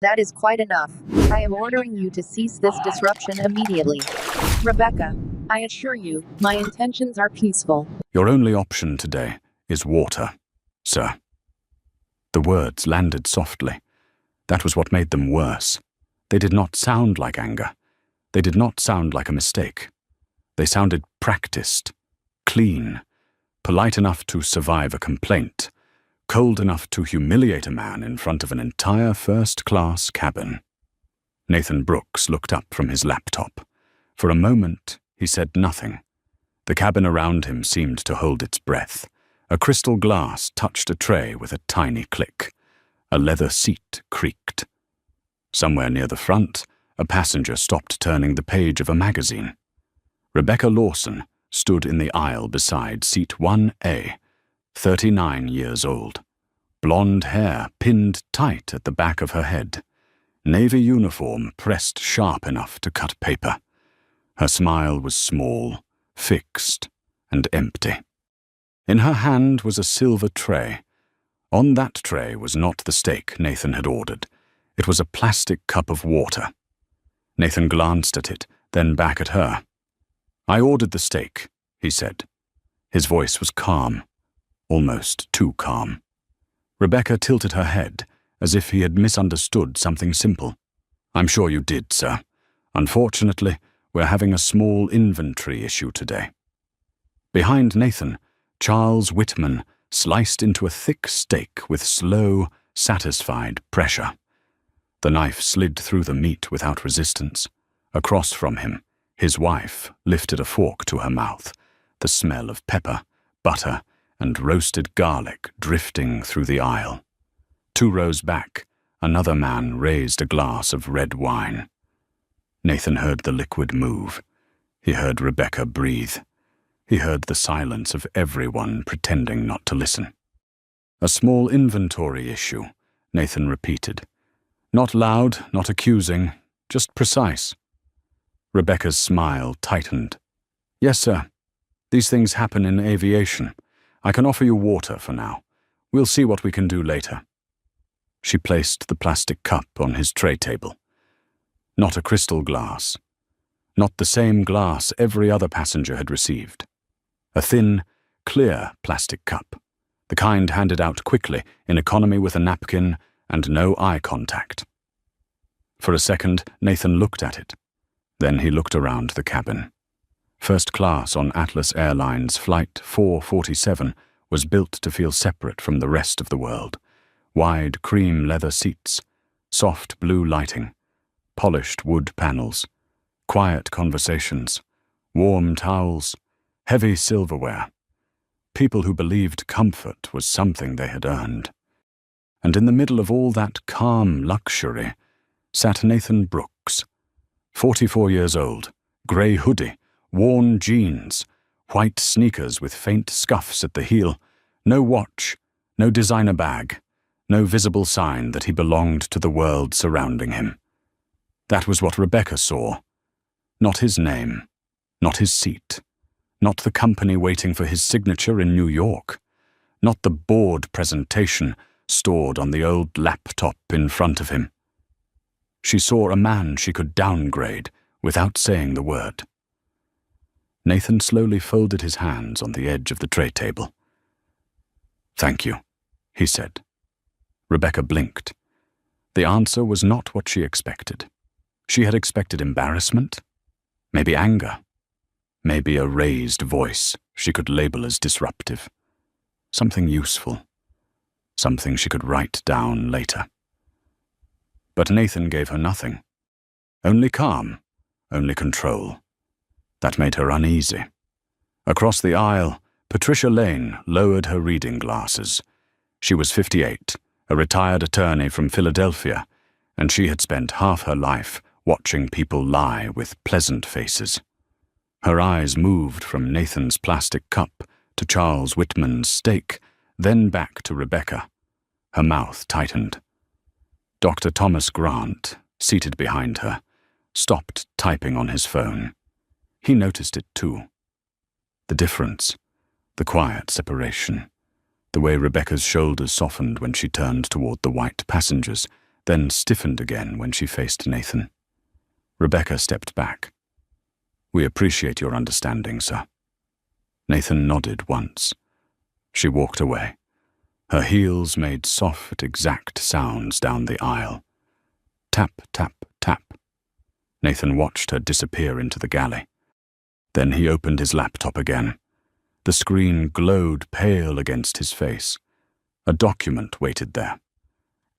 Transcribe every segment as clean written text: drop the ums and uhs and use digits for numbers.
That is quite enough. I am ordering you to cease this disruption immediately. Rebecca, I assure you, my intentions are peaceful. Your only option today is water, sir. The words landed softly. That was what made them worse. They did not sound like anger. They did not sound like a mistake. They sounded practiced, clean, polite enough to survive a complaint, cold enough to humiliate a man in front of an entire first-class cabin. Nathan Brooks looked up from his laptop. For a moment, he said nothing. The cabin around him seemed to hold its breath. A crystal glass touched a tray with a tiny click. A leather seat creaked. Somewhere near the front, a passenger stopped turning the page of a magazine. Rebecca Lawson stood in the aisle beside seat 1A, 39 years old. Blonde hair pinned tight at the back of her head. Navy uniform pressed sharp enough to cut paper. Her smile was small, fixed, and empty. In her hand was a silver tray. On that tray was not the steak Nathan had ordered. It was a plastic cup of water. Nathan glanced at it, then back at her. "I ordered the steak," he said. His voice was calm, almost too calm. Rebecca tilted her head, as if he had misunderstood something simple. "I'm sure you did, sir. Unfortunately, we're having a small inventory issue today." Behind Nathan, Charles Whitman sliced into a thick steak with slow, satisfied pressure. The knife slid through the meat without resistance. Across from him, his wife lifted a fork to her mouth, the smell of pepper, butter, and roasted garlic drifting through the aisle. 2 rows back, another man raised a glass of red wine. Nathan heard the liquid move. He heard Rebecca breathe. He heard the silence of everyone pretending not to listen. "A small inventory issue," Nathan repeated. Not loud, not accusing, just precise. Rebecca's smile tightened. "Yes, sir. These things happen in aviation. I can offer you water for now. We'll see what we can do later." She placed the plastic cup on his tray table. Not a crystal glass. Not the same glass every other passenger had received. A thin, clear plastic cup, the kind handed out quickly in economy with a napkin and no eye contact. For a second, Nathan looked at it. Then he looked around the cabin. First class on Atlas Airlines Flight 447 was built to feel separate from the rest of the world. Wide cream leather seats, soft blue lighting, polished wood panels, quiet conversations, warm towels, heavy silverware. People who believed comfort was something they had earned. And in the middle of all that calm luxury sat Nathan Brooks, 44 years old, grey hoodie, worn jeans, white sneakers with faint scuffs at the heel, no watch, no designer bag, no visible sign that he belonged to the world surrounding him. That was what Rebecca saw. Not his name, not his seat, not the company waiting for his signature in New York, not the board presentation stored on the old laptop in front of him. She saw a man she could downgrade without saying the word. Nathan slowly folded his hands on the edge of the tray table. "Thank you," he said. Rebecca blinked. The answer was not what she expected. She had expected embarrassment, maybe anger, maybe a raised voice she could label as disruptive. Something useful, something she could write down later. But Nathan gave her nothing. Only calm, only control. That made her uneasy. Across the aisle, Patricia Lane lowered her reading glasses. She was 58, a retired attorney from Philadelphia, and she had spent half her life watching people lie with pleasant faces. Her eyes moved from Nathan's plastic cup to Charles Whitman's steak, then back to Rebecca. Her mouth tightened. Dr. Thomas Grant, seated behind her, stopped typing on his phone. He noticed it too. The difference, the quiet separation, the way Rebecca's shoulders softened when she turned toward the white passengers, then stiffened again when she faced Nathan. Rebecca stepped back. "We appreciate your understanding, sir." Nathan nodded once. She walked away. Her heels made soft, exact sounds down the aisle. Tap, tap, tap. Nathan watched her disappear into the galley. Then he opened his laptop again. The screen glowed pale against his face. A document waited there.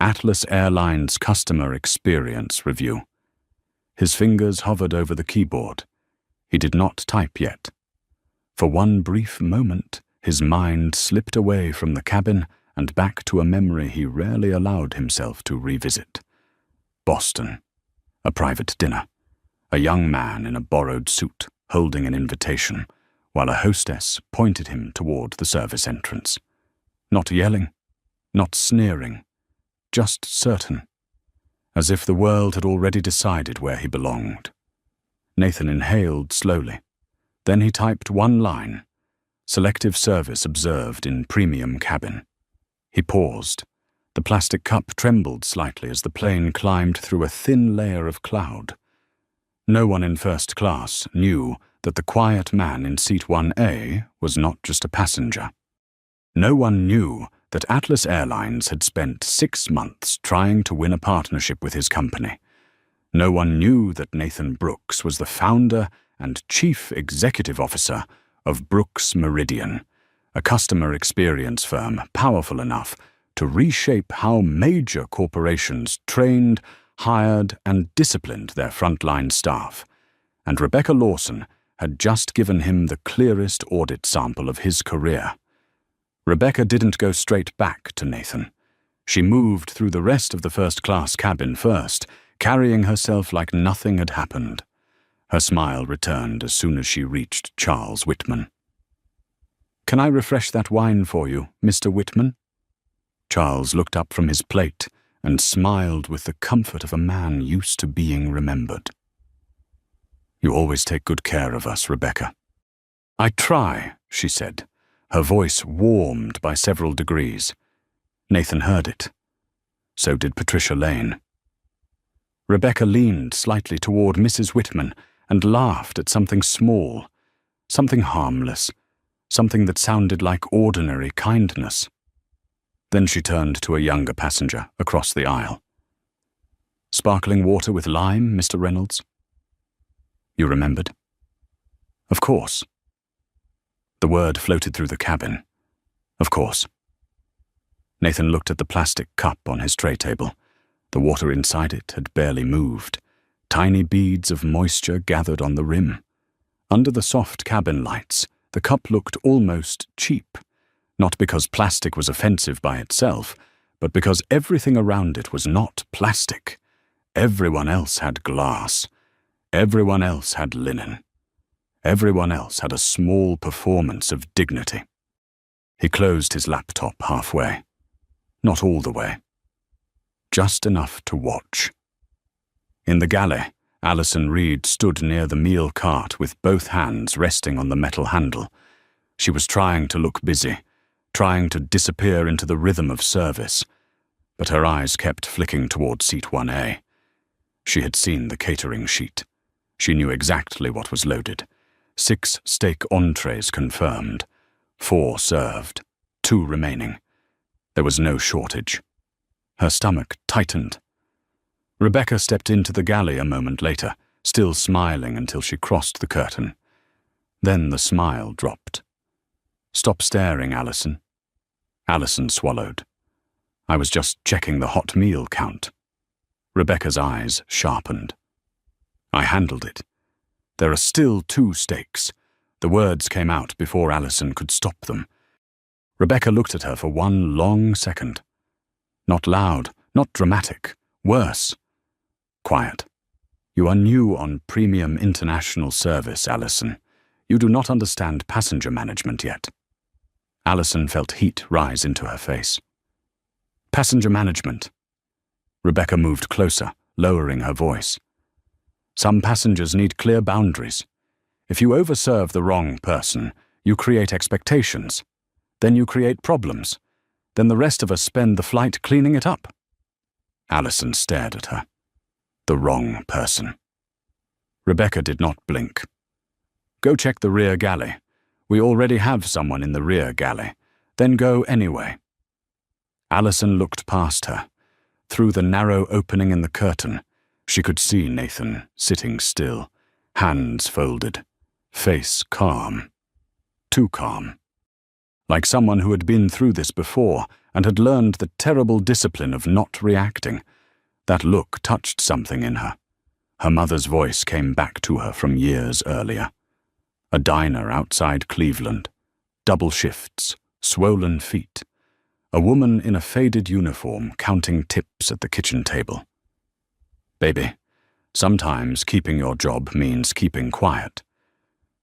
Atlas Airlines Customer Experience Review. His fingers hovered over the keyboard. He did not type yet. For one brief moment, his mind slipped away from the cabin and back to a memory he rarely allowed himself to revisit. Boston. A private dinner. A young man in a borrowed suit, holding an invitation, while a hostess pointed him toward the service entrance. Not yelling, not sneering, just certain, as if the world had already decided where he belonged. Nathan inhaled slowly. Then he typed one line: "Selective service observed in premium cabin." He paused. The plastic cup trembled slightly as the plane climbed through a thin layer of cloud. No one in first class knew that the quiet man in seat 1A was not just a passenger. No one knew that Atlas Airlines had spent 6 months trying to win a partnership with his company. No one knew that Nathan Brooks was the founder and chief executive officer of Brooks Meridian, a customer experience firm powerful enough to reshape how major corporations trained, hired, and disciplined their frontline staff. And Rebecca Lawson had just given him the clearest audit sample of his career. Rebecca didn't go straight back to Nathan. She moved through the rest of the first-class cabin first, carrying herself like nothing had happened. Her smile returned as soon as she reached Charles Whitman. "Can I refresh that wine for you, Mr. Whitman?" Charles looked up from his plate and smiled with the comfort of a man used to being remembered. "You always take good care of us, Rebecca." "I try," she said. Her voice warmed by several degrees. Nathan heard it. So did Patricia Lane. Rebecca leaned slightly toward Mrs. Whitman and laughed at something small, something harmless, something that sounded like ordinary kindness. Then she turned to a younger passenger across the aisle. "Sparkling water with lime, Mr. Reynolds?" "You remembered?" "Of course." The word floated through the cabin. "Of course." Nathan looked at the plastic cup on his tray table. The water inside it had barely moved. Tiny beads of moisture gathered on the rim. Under the soft cabin lights, the cup looked almost cheap, not because plastic was offensive by itself, but because everything around it was not plastic. Everyone else had glass. Everyone else had linen. Everyone else had a small performance of dignity. He closed his laptop halfway. Not all the way. Just enough to watch. In the galley, Alison Reed stood near the meal cart with both hands resting on the metal handle. She was trying to look busy, trying to disappear into the rhythm of service, but her eyes kept flicking toward seat 1A. She had seen the catering sheet. She knew exactly what was loaded. 6 steak entrees confirmed, 4 served, 2 remaining. There was no shortage. Her stomach tightened. Rebecca stepped into the galley a moment later, still smiling until she crossed the curtain. Then the smile dropped. "Stop staring, Alison." Alison swallowed. "I was just checking the hot meal count." Rebecca's eyes sharpened. "I handled it. There are still 2 steaks." The words came out before Alison could stop them. Rebecca looked at her for one long second. Not loud, not dramatic, worse. Quiet. "You are new on premium international service, Alison. You do not understand passenger management yet." Alison felt heat rise into her face. "Passenger management." Rebecca moved closer, lowering her voice. "Some passengers need clear boundaries. If you overserve the wrong person, you create expectations. Then you create problems. Then the rest of us spend the flight cleaning it up." Allison stared at her. The wrong person. Rebecca did not blink. Go check the rear galley. We already have someone in the rear galley. Then go anyway. Allison looked past her. Through the narrow opening in the curtain, she could see Nathan sitting still, hands folded, face calm. Too calm. Like someone who had been through this before and had learned the terrible discipline of not reacting. That look touched something in her. Her mother's voice came back to her from years earlier. A diner outside Cleveland. Double shifts, swollen feet. A woman in a faded uniform counting tips at the kitchen table. Baby, sometimes keeping your job means keeping quiet.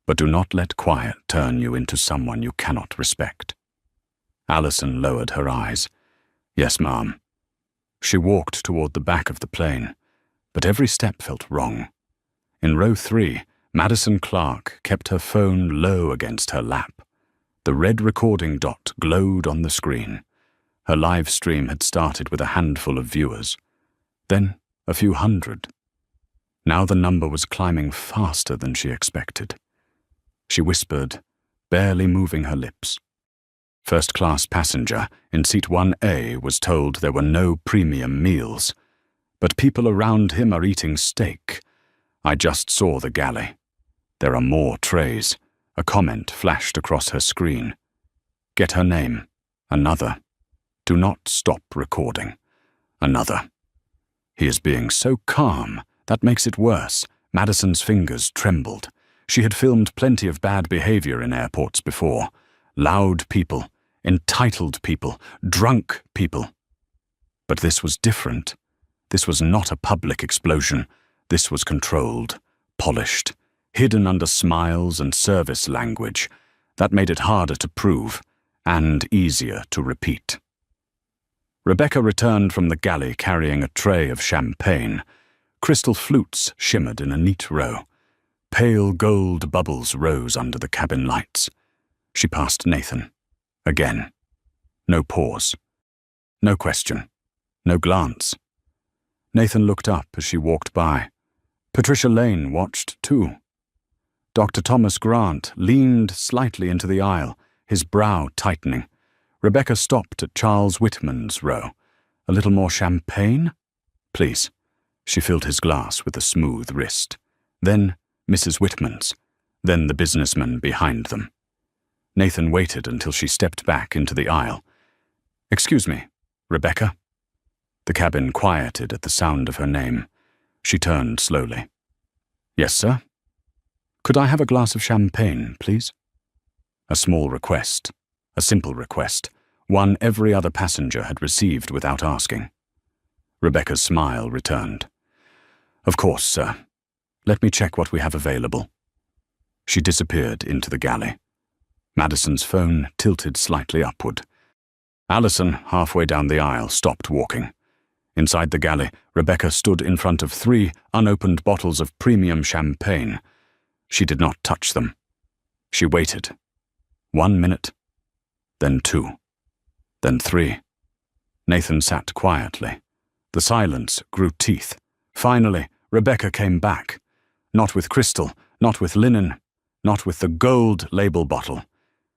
But do not let quiet turn you into someone you cannot respect. Allison lowered her eyes. Yes, Ma'am. She walked toward the back of the plane, but every step felt wrong. In row 3, Madison Clark kept her phone low against her lap. The red recording dot glowed on the screen. Her live stream had started with a handful of viewers, then a few hundred. Now the number was climbing faster than she expected. She whispered, barely moving her lips. First-class passenger in seat 1A was told there were no premium meals, but people around him are eating steak. I just saw the galley. There are more trays. A comment flashed across her screen. Get her name. Another. Do not stop recording. Another. He is being so calm. That makes it worse. Madison's fingers trembled. She had filmed plenty of bad behavior in airports before. Loud people, entitled people, drunk people. But this was different. This was not a public explosion. This was controlled, polished, hidden under smiles and service language. That made it harder to prove and easier to repeat. Rebecca returned from the galley carrying a tray of champagne. Crystal flutes shimmered in a neat row. Pale gold bubbles rose under the cabin lights. She passed Nathan. Again. No pause. No question. No glance. Nathan looked up as she walked by. Patricia Lane watched too. Dr. Thomas Grant leaned slightly into the aisle, his brow tightening. Rebecca stopped at Charles Whitman's row. A little more champagne? Please. She filled his glass with a smooth wrist. Then Mrs. Whitman's. Then the businessman behind them. Nathan waited until she stepped back into the aisle. Excuse me, Rebecca? The cabin quieted at the sound of her name. She turned slowly. Yes, sir? Could I have a glass of champagne, please? A small request. A simple request. One every other passenger had received without asking. Rebecca's smile returned. Of course, sir. Let me check what we have available. She disappeared into the galley. Madison's phone tilted slightly upward. Allison, halfway down the aisle, stopped walking. Inside the galley, Rebecca stood in front of 3 unopened bottles of premium champagne. She did not touch them. She waited. 1 minute, then 2, then 3. Nathan sat quietly. The silence grew teeth. Finally, Rebecca came back. Not with crystal, not with linen, not with the gold label bottle.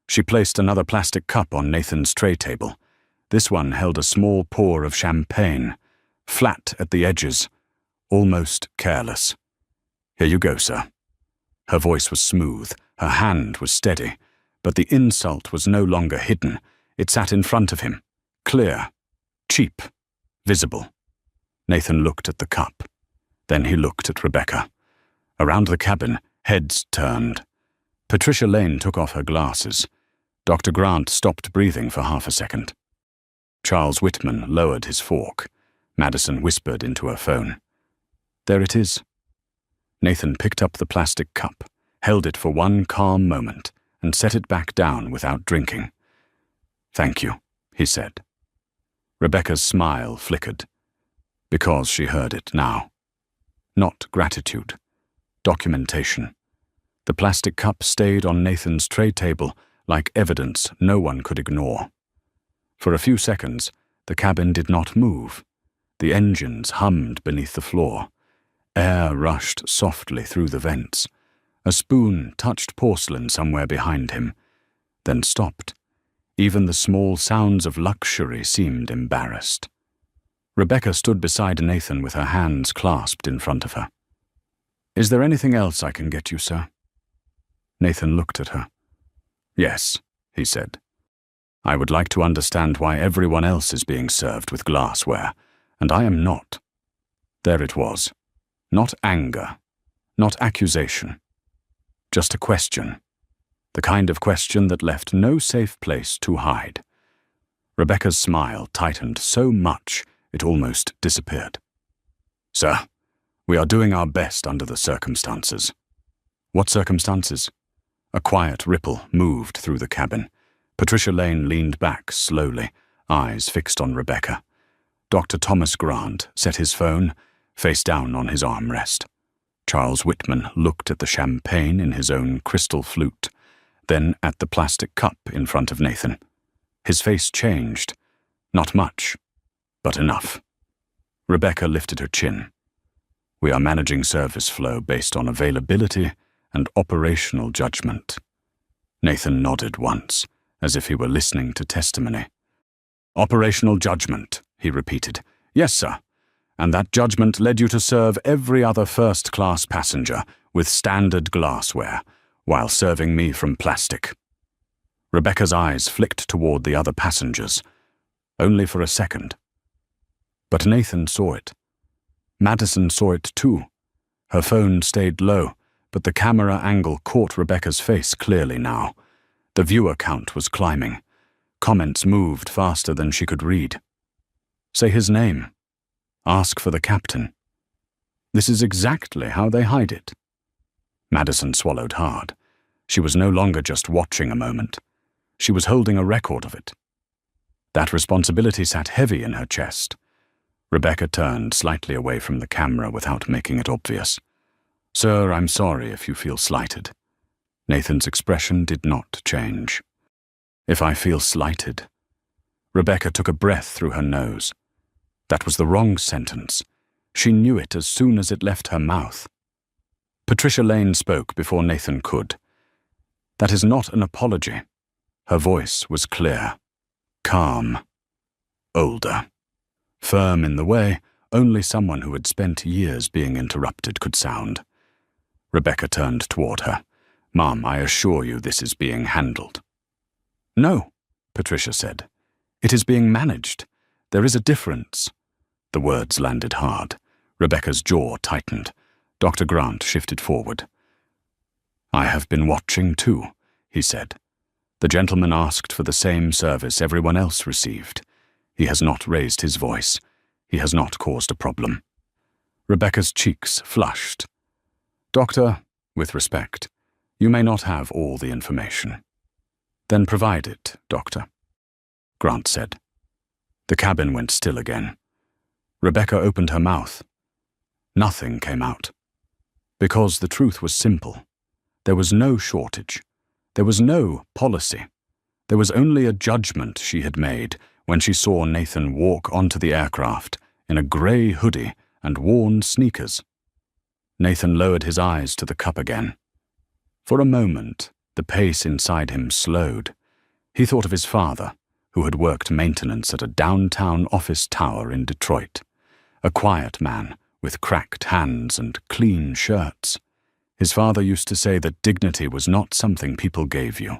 She placed another plastic cup on Nathan's tray table. This one held a small pour of champagne, flat at the edges, almost careless. Here you go, sir. Her voice was smooth, her hand was steady, but the insult was no longer hidden. It sat in front of him, clear, cheap, visible. Nathan looked at the cup. Then he looked at Rebecca. Around the cabin, heads turned. Patricia Lane took off her glasses. Dr. Grant stopped breathing for half a second. Charles Whitman lowered his fork. Madison whispered into her phone. There it is. Nathan picked up the plastic cup, held it for one calm moment, and set it back down without drinking. Thank you, he said. Rebecca's smile flickered, because she heard it now. Not gratitude. Documentation. The plastic cup stayed on Nathan's tray table like evidence no one could ignore. For a few seconds, the cabin did not move. The engines hummed beneath the floor. Air rushed softly through the vents. A spoon touched porcelain somewhere behind him, then stopped. Even the small sounds of luxury seemed embarrassed. Rebecca stood beside Nathan with her hands clasped in front of her. "Is there anything else I can get you, sir?" Nathan looked at her. "Yes," he said. "I would like to understand why everyone else is being served with glassware, and I am not." There it was. Not anger, not accusation. Just a question. The kind of question that left no safe place to hide. Rebecca's smile tightened so much it almost disappeared. "Sir, we are doing our best under the circumstances." "What circumstances?" A quiet ripple moved through the cabin. Patricia Lane leaned back slowly, eyes fixed on Rebecca. Dr. Thomas Grant set his phone face down on his armrest. Charles Whitman looked at the champagne in his own crystal flute, then at the plastic cup in front of Nathan. His face changed. Not much, but enough. Rebecca lifted her chin. "We are managing service flow based on availability and operational judgment." Nathan nodded once, as if he were listening to testimony. "Operational judgment," he repeated. "Yes, sir. And that judgment led you to serve every other first-class passenger with standard glassware, while serving me from plastic." Rebecca's eyes flicked toward the other passengers, only for a second. But Nathan saw it. Madison saw it too. Her phone stayed low, but the camera angle caught Rebecca's face clearly now. The viewer count was climbing. Comments moved faster than she could read. "Say his name. Ask for the captain." This is exactly how they hide it. Madison swallowed hard. She was no longer just watching a moment. She was holding a record of it. That responsibility sat heavy in her chest. Rebecca turned slightly away from the camera without making it obvious. "Sir, I'm sorry if you feel slighted." Nathan's expression did not change. "If I feel slighted." Rebecca took a breath through her nose. That was the wrong sentence. She knew it as soon as it left her mouth. Patricia Lane spoke before Nathan could. "That is not an apology." Her voice was clear, calm, older, firm in the way only someone who had spent years being interrupted could sound. Rebecca turned toward her. "Ma'am, I assure you this is being handled." "No," Patricia said. "It is being managed. There is a difference." The words landed hard. Rebecca's jaw tightened. Dr. Grant shifted forward. "I have been watching too," he said. "The gentleman asked for the same service everyone else received. He has not raised his voice. He has not caused a problem." Rebecca's cheeks flushed. "Doctor, with respect, you may not have all the information." "Then provide it, Doctor," Grant said. The cabin went still again. Rebecca opened her mouth. Nothing came out. Because the truth was simple. There was no shortage. There was no policy. There was only a judgment she had made when she saw Nathan walk onto the aircraft in a grey hoodie and worn sneakers. Nathan lowered his eyes to the cup again. For a moment, the pace inside him slowed. He thought of his father, who had worked maintenance at a downtown office tower in Detroit. A quiet man with cracked hands and clean shirts. His father used to say that dignity was not something people gave you.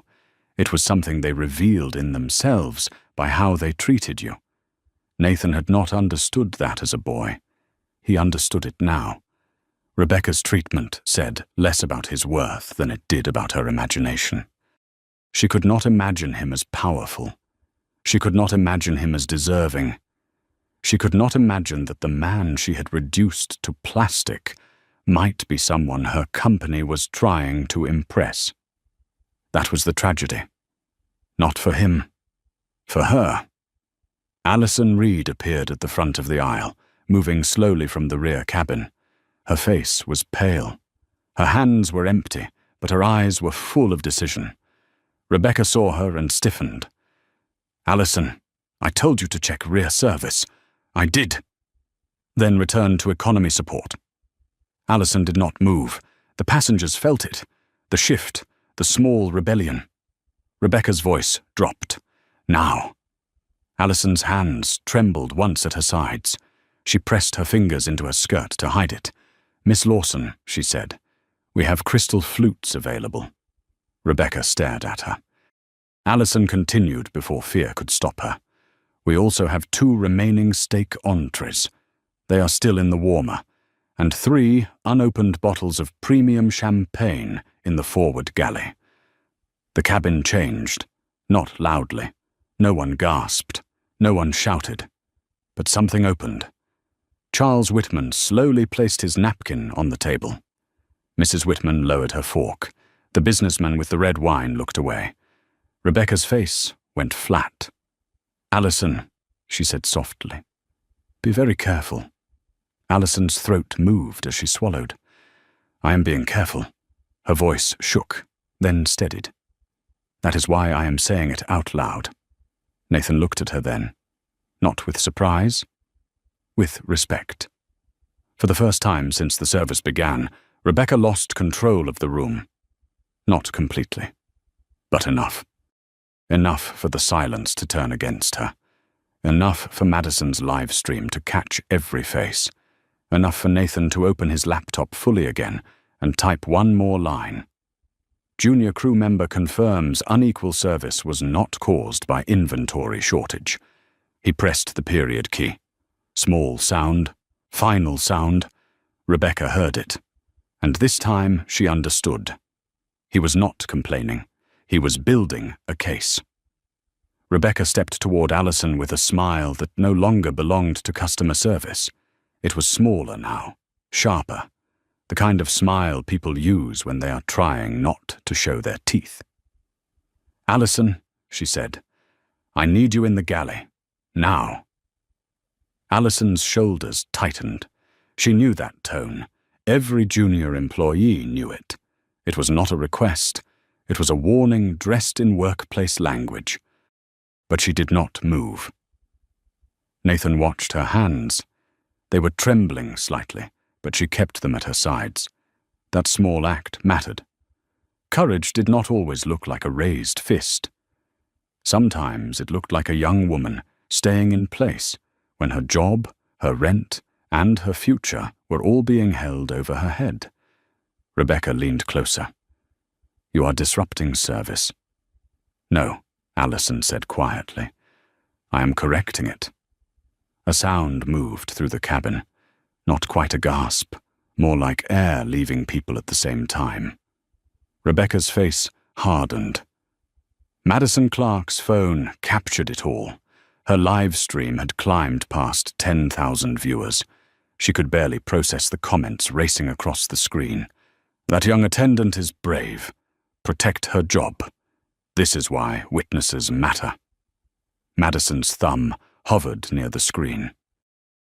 It was something they revealed in themselves by how they treated you. Nathan had not understood that as a boy. He understood it now. Rebecca's treatment said less about his worth than it did about her imagination. She could not imagine him as powerful. She could not imagine him as deserving. She could not imagine that the man she had reduced to plastic might be someone her company was trying to impress. That was the tragedy. Not for him. For her. Alison Reed appeared at the front of the aisle, moving slowly from the rear cabin. Her face was pale. Her hands were empty, but her eyes were full of decision. Rebecca saw her and stiffened. "Alison, I told you to check rear service. I did." then returned to economy support. Allison did not move. The passengers felt it. The shift, the small rebellion. Rebecca's voice dropped. Now. Allison's hands trembled once at her sides. She pressed her fingers into her skirt to hide it. "Miss Lawson," she said, "we have crystal flutes available." Rebecca stared at her. Allison continued before fear could stop her. "We also have 2 remaining steak entrees. They are still in the warmer, and 3 unopened bottles of premium champagne in the forward galley." The cabin changed, not loudly. No one gasped, no one shouted. But something opened. Charles Whitman slowly placed his napkin on the table. Mrs. Whitman lowered her fork. The businessman with the red wine looked away. Rebecca's face went flat. "Allison," she said softly, "be very careful." Allison's throat moved as she swallowed. "I am being careful." Her voice shook, then steadied. "That is why I am saying it out loud." Nathan looked at her then, not with surprise, with respect. For the first time since the service began, Rebecca lost control of the room. Not completely, but enough. Enough for the silence to turn against her. Enough for Madison's live stream to catch every face. Enough for Nathan to open his laptop fully again and type one more line. Junior crew member confirms unequal service was not caused by inventory shortage. He pressed the period key. Small sound, final sound. Rebecca heard it. And this time she understood. He was not complaining. He was building a case. Rebecca stepped toward Allison with a smile that no longer belonged to customer service. It was smaller now, sharper, the kind of smile people use when they are trying not to show their teeth. "Allison," she said, "I need you in the galley. Now." Allison's shoulders tightened. She knew that tone. Every junior employee knew it. It was not a request. It was a warning dressed in workplace language. But she did not move. Nathan watched her hands. They were trembling slightly, but she kept them at her sides. That small act mattered. Courage did not always look like a raised fist. Sometimes it looked like a young woman staying in place when her job, her rent, and her future were all being held over her head. Rebecca leaned closer. "You are disrupting service." "No," Allison said quietly. "I am correcting it." A sound moved through the cabin. Not quite a gasp, more like air leaving people at the same time. Rebecca's face hardened. Madison Clark's phone captured it all. Her live stream had climbed past 10,000 viewers. She could barely process the comments racing across the screen. "That young attendant is brave. Protect her job. This is why witnesses matter." Madison's thumb hovered near the screen.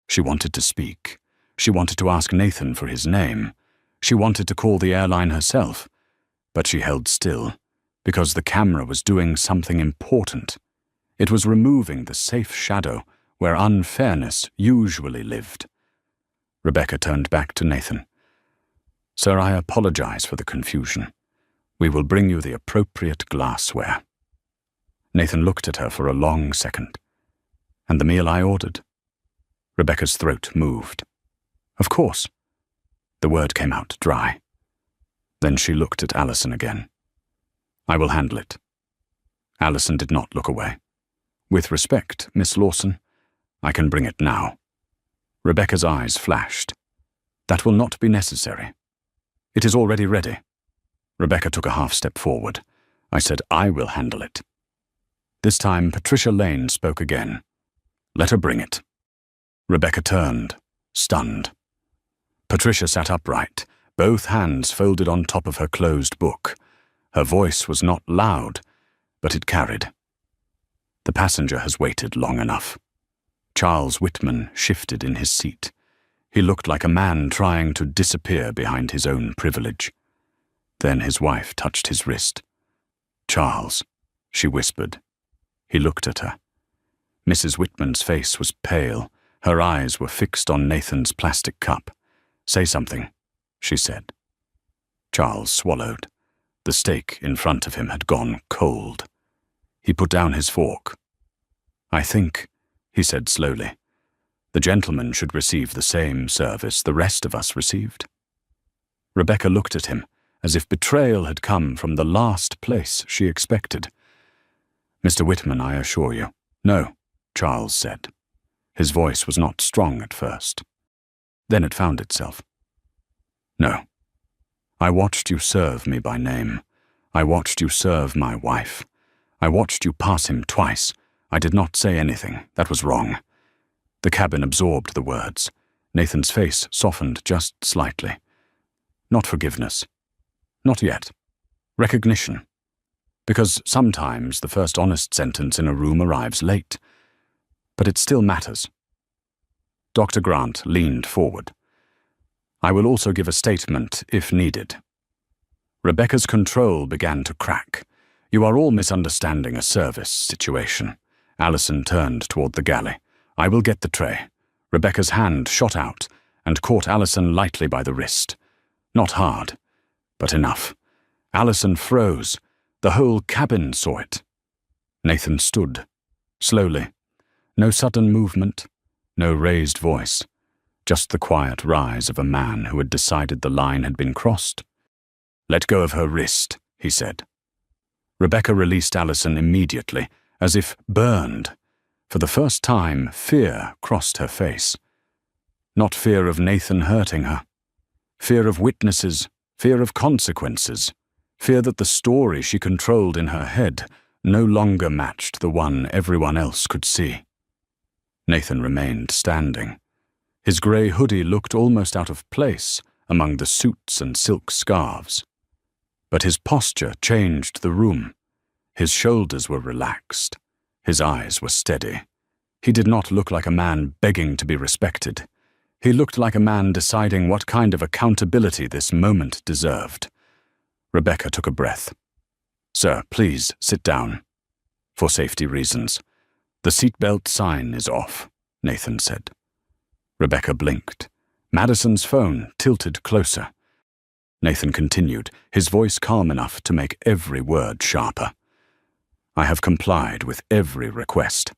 She wanted to speak. She wanted to ask Nathan for his name. She wanted to call the airline herself. But she held still, because the camera was doing something important. It was removing the safe shadow where unfairness usually lived. Rebecca turned back to Nathan. "Sir, I apologize for the confusion. We will bring you the appropriate glassware." Nathan looked at her for a long second. "And the meal I ordered?" Rebecca's throat moved. "Of course." The word came out dry. Then she looked at Allison again. "I will handle it." Allison did not look away. "With respect, Miss Lawson, I can bring it now." Rebecca's eyes flashed. "That will not be necessary. It is already ready." Rebecca took a half step forward. I said, "I will handle it." This time, Patricia Lane spoke again. "Let her bring it." Rebecca turned, stunned. Patricia sat upright, both hands folded on top of her closed book. Her voice was not loud, but it carried. "The passenger has waited long enough." Charles Whitman shifted in his seat. He looked like a man trying to disappear behind his own privilege. Then his wife touched his wrist. "Charles," she whispered. He looked at her. Mrs. Whitman's face was pale, Her eyes were fixed on Nathan's plastic cup. "Say something," she said. Charles swallowed. The steak in front of him had gone cold. He put down his fork. "I think," he said slowly, "the gentleman should receive the same service the rest of us received." Rebecca looked at him, as if betrayal had come from the last place she expected. "Mr. Whitman, I assure you." "No," Charles said. His voice was not strong at first. Then it found itself. "No. I watched you serve me by name. I watched you serve my wife. I watched you pass him twice. I did not say anything. That was wrong." The cabin absorbed the words. Nathan's face softened just slightly. "Not forgiveness. Not yet. Recognition. Because sometimes the first honest sentence in a room arrives late. But it still matters." Dr. Grant leaned forward. "I will also give a statement if needed." Rebecca's control began to crack. "You are all misunderstanding a service situation." Allison turned toward the galley. "I will get the tray." Rebecca's hand shot out and caught Allison lightly by the wrist. Not hard, but enough. Allison froze. The whole cabin saw it. Nathan stood, slowly. No sudden movement, no raised voice, just the quiet rise of a man who had decided the line had been crossed. "Let go of her wrist," he said. Rebecca released Allison immediately, as if burned. For the first time, fear crossed her face. Not fear of Nathan hurting her. Fear of witnesses, fear of consequences, fear that the story she controlled in her head no longer matched the one everyone else could see. Nathan remained standing. His grey hoodie looked almost out of place among the suits and silk scarves. But his posture changed the room. His shoulders were relaxed. His eyes were steady. He did not look like a man begging to be respected. He looked like a man deciding what kind of accountability this moment deserved. Rebecca took a breath. "Sir, please sit down." "For safety reasons. The seatbelt sign is off," Nathan said. Rebecca blinked. Madison's phone tilted closer. Nathan continued, his voice calm enough to make every word sharper. "I have complied with every request.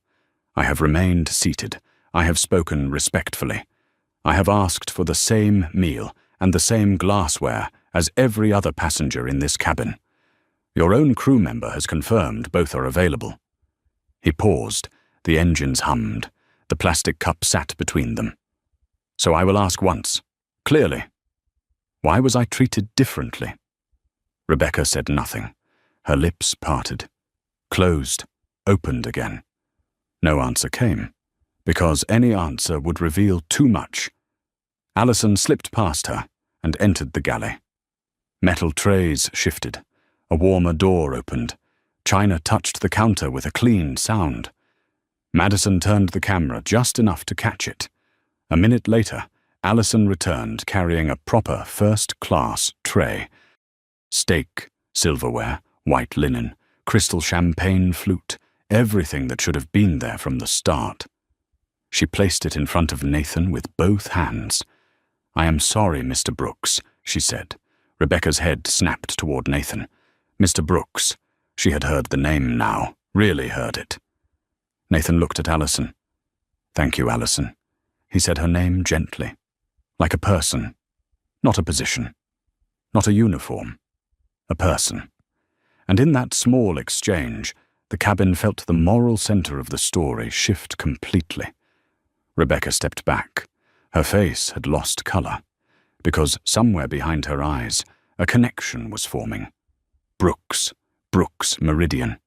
I have remained seated. I have spoken respectfully. I have asked for the same meal and the same glassware as every other passenger in this cabin. Your own crew member has confirmed both are available." He paused. The engines hummed. The plastic cup sat between them. "So I will ask once, clearly. Why was I treated differently?" Rebecca said nothing. Her lips parted, closed, opened again. No answer came, because any answer would reveal too much. Allison slipped past her and entered the galley. Metal trays shifted. A warmer door opened. China touched the counter with a clean sound. Madison turned the camera just enough to catch it. A minute later, Allison returned carrying a proper first-class tray. Steak, silverware, white linen, crystal champagne flute, everything that should have been there from the start. She placed it in front of Nathan with both hands. "I am sorry, Mr. Brooks," she said. Rebecca's head snapped toward Nathan. "Mr. Brooks." She had heard the name now, really heard it. Nathan looked at Allison. "Thank you, Allison." He said her name gently, like a person, not a position, not a uniform, a person. And in that small exchange, the cabin felt the moral center of the story shift completely. Rebecca stepped back. Her face had lost color, because somewhere behind her eyes, a connection was forming. Brooks Meridian.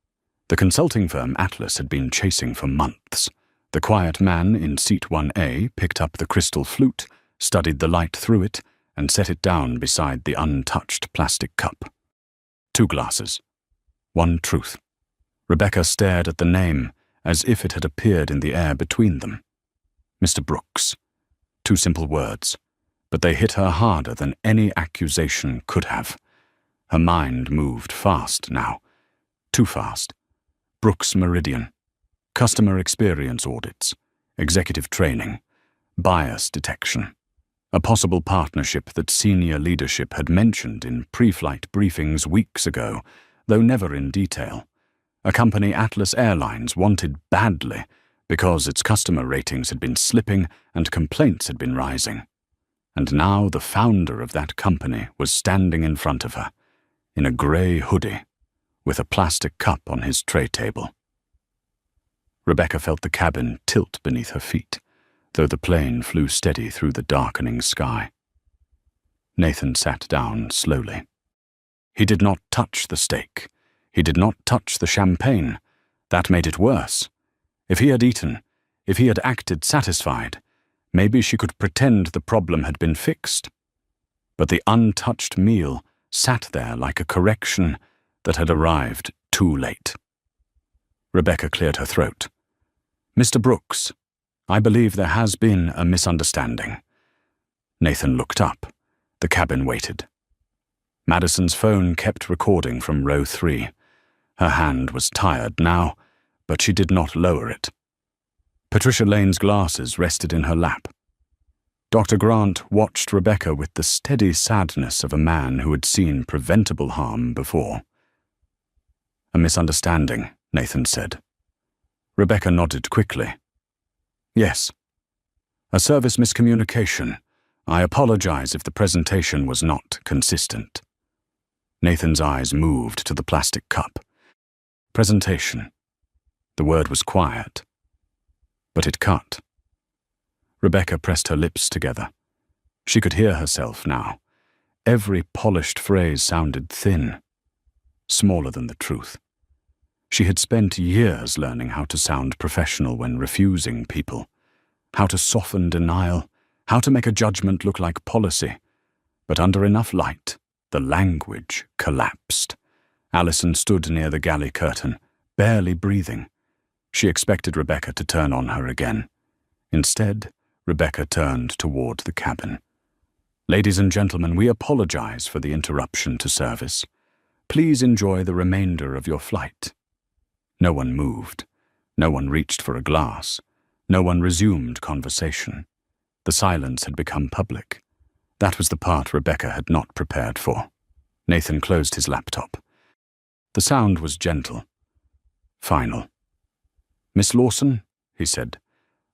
The consulting firm Atlas had been chasing for months. The quiet man in seat 1A picked up the crystal flute, studied the light through it, and set it down beside the untouched plastic cup. 2 glasses. 1 truth. Rebecca stared at the name as if it had appeared in the air between them. Mr. Brooks. 2 simple words, but they hit her harder than any accusation could have. Her mind moved fast now. Too fast. Brooks Meridian. Customer experience audits. executive training, bias detection, a possible partnership that senior leadership had mentioned in pre-flight briefings weeks ago, though never in detail. A company Atlas Airlines wanted badly because its customer ratings had been slipping and complaints had been rising. And now the founder of that company was standing in front of her, in a grey hoodie, with a plastic cup on his tray table. Rebecca felt the cabin tilt beneath her feet, though the plane flew steady through the darkening sky. Nathan sat down slowly. He did not touch the steak. He did not touch the champagne. That made it worse. If he had eaten, if he had acted satisfied, maybe she could pretend the problem had been fixed. But the untouched meal sat there like a correction that had arrived too late. Rebecca cleared her throat. "Mr. Brooks, I believe there has been a misunderstanding." Nathan looked up. The cabin waited. Madison's phone kept recording from row 3. Her hand was tired now, but she did not lower it. Patricia Lane's glasses rested in her lap. Dr. Grant watched Rebecca with the steady sadness of a man who had seen preventable harm before. "A misunderstanding," Nathan said. Rebecca nodded quickly. "Yes. A service miscommunication. I apologize if the presentation was not consistent." Nathan's eyes moved to the plastic cup. Presentation. The word was quiet, but it cut. Rebecca pressed her lips together. She could hear herself now. Every polished phrase sounded thin, smaller than the truth. She had spent years learning how to sound professional when refusing people, how to soften denial, how to make a judgment look like policy. But under enough light, the language collapsed. Allison stood near the galley curtain, barely breathing. She expected Rebecca to turn on her again. Instead, Rebecca turned toward the cabin. "Ladies and gentlemen, we apologize for the interruption to service. Please enjoy the remainder of your flight." No one moved. No one reached for a glass. No one resumed conversation. The silence had become public. That was the part Rebecca had not prepared for. Nathan closed his laptop. The sound was gentle, final. "Miss Lawson," he said,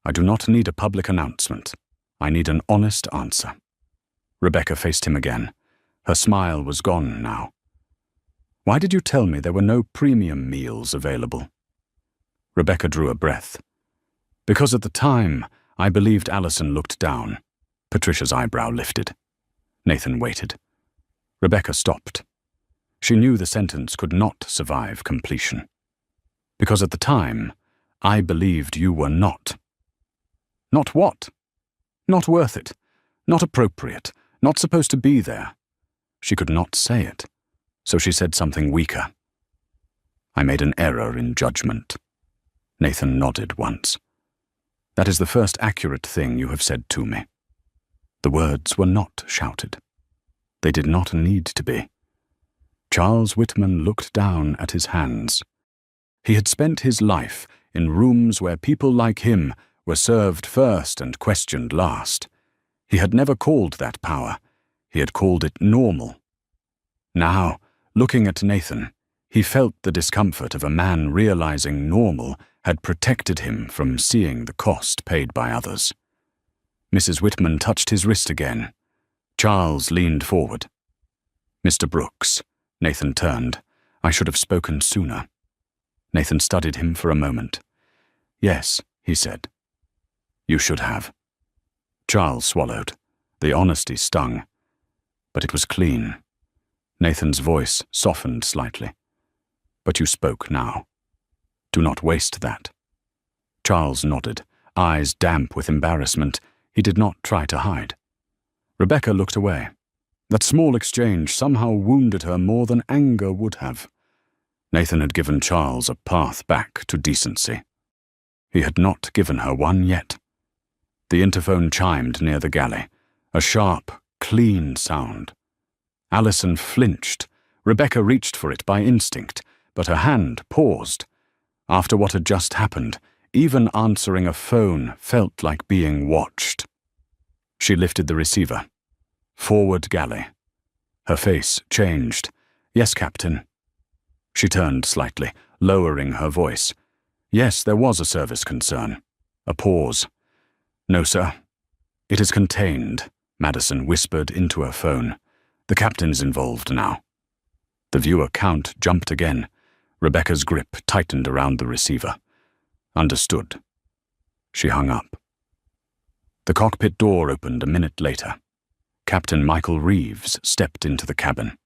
"I do not need a public announcement. I need an honest answer." Rebecca faced him again. Her smile was gone now. "Why did you tell me there were no premium meals available?" Rebecca drew a breath. "Because at the time, I believed Allison looked down." Patricia's eyebrow lifted. Nathan waited. Rebecca stopped. She knew the sentence could not survive completion. "Because at the time, I believed you were not." "Not what?" "Not worth it. Not appropriate. Not supposed to be there." She could not say it, so she said something weaker. "I made an error in judgment." Nathan nodded once. "That is the first accurate thing you have said to me." The words were not shouted. They did not need to be. Charles Whitman looked down at his hands. He had spent his life in rooms where people like him were served first and questioned last. He had never called that power. He had called it normal. Now, looking at Nathan, he felt the discomfort of a man realizing normal had protected him from seeing the cost paid by others. Mrs. Whitman touched his wrist again. Charles leaned forward. "Mr. Brooks," Nathan turned. "I should have spoken sooner." Nathan studied him for a moment. "Yes," he said. "You should have." Charles swallowed. The honesty stung. But it was clean. Nathan's voice softened slightly. "But you spoke now. Do not waste that." Charles nodded, eyes damp with embarrassment. He did not try to hide. Rebecca looked away. That small exchange somehow wounded her more than anger would have. Nathan had given Charles a path back to decency. He had not given her one yet. The interphone chimed near the galley, a sharp, clean sound. Allison flinched. Rebecca reached for it by instinct, but her hand paused. After what had just happened, Even answering a phone felt like being watched. She lifted the receiver. Forward galley. Her face changed. Yes, Captain. She turned slightly, lowering her voice. Yes, there was a service concern. A pause. No, sir. It is contained, Madison whispered into her phone. The captain's involved now. The viewer count jumped again. Rebecca's grip tightened around the receiver. Understood. She hung up. The cockpit door opened a minute later. Captain Michael Reeves stepped into the cabin.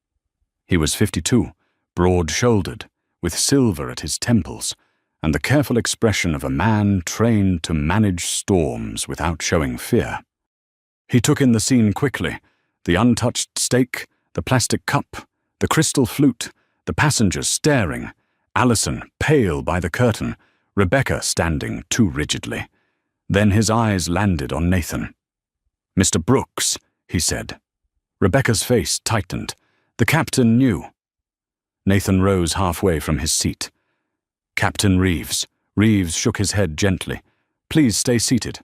He was 52, broad-shouldered, with silver at his temples, and the careful expression of a man trained to manage storms without showing fear. He took in the scene quickly, the untouched steak, the plastic cup, the crystal flute, the passengers staring, Allison pale by the curtain, Rebecca standing too rigidly. Then his eyes landed on Nathan. "Mr. Brooks," he said. Rebecca's face tightened. The captain knew. Nathan rose halfway from his seat. "Captain Reeves." Reeves shook his head gently. "Please stay seated.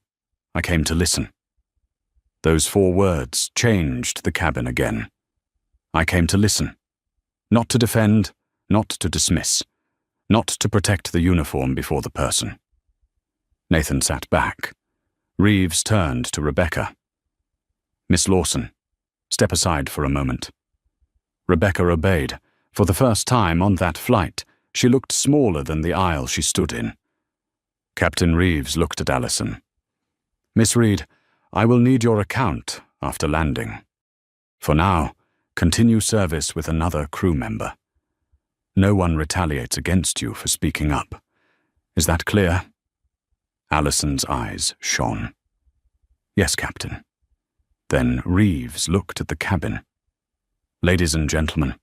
I came to listen." Those 4 words changed the cabin again. I came to listen. Not to defend, not to dismiss. Not to protect the uniform before the person. Nathan sat back. Reeves turned to Rebecca. "Miss Lawson, step aside for a moment." Rebecca obeyed. For the first time on that flight, she looked smaller than the aisle she stood in. Captain Reeves looked at Allison. "Miss Reed, I will need your account after landing. For now, continue service with another crew member. No one retaliates against you for speaking up. Is that clear?" Allison's eyes shone. "Yes, Captain." Then Reeves looked at the cabin. "Ladies and gentlemen,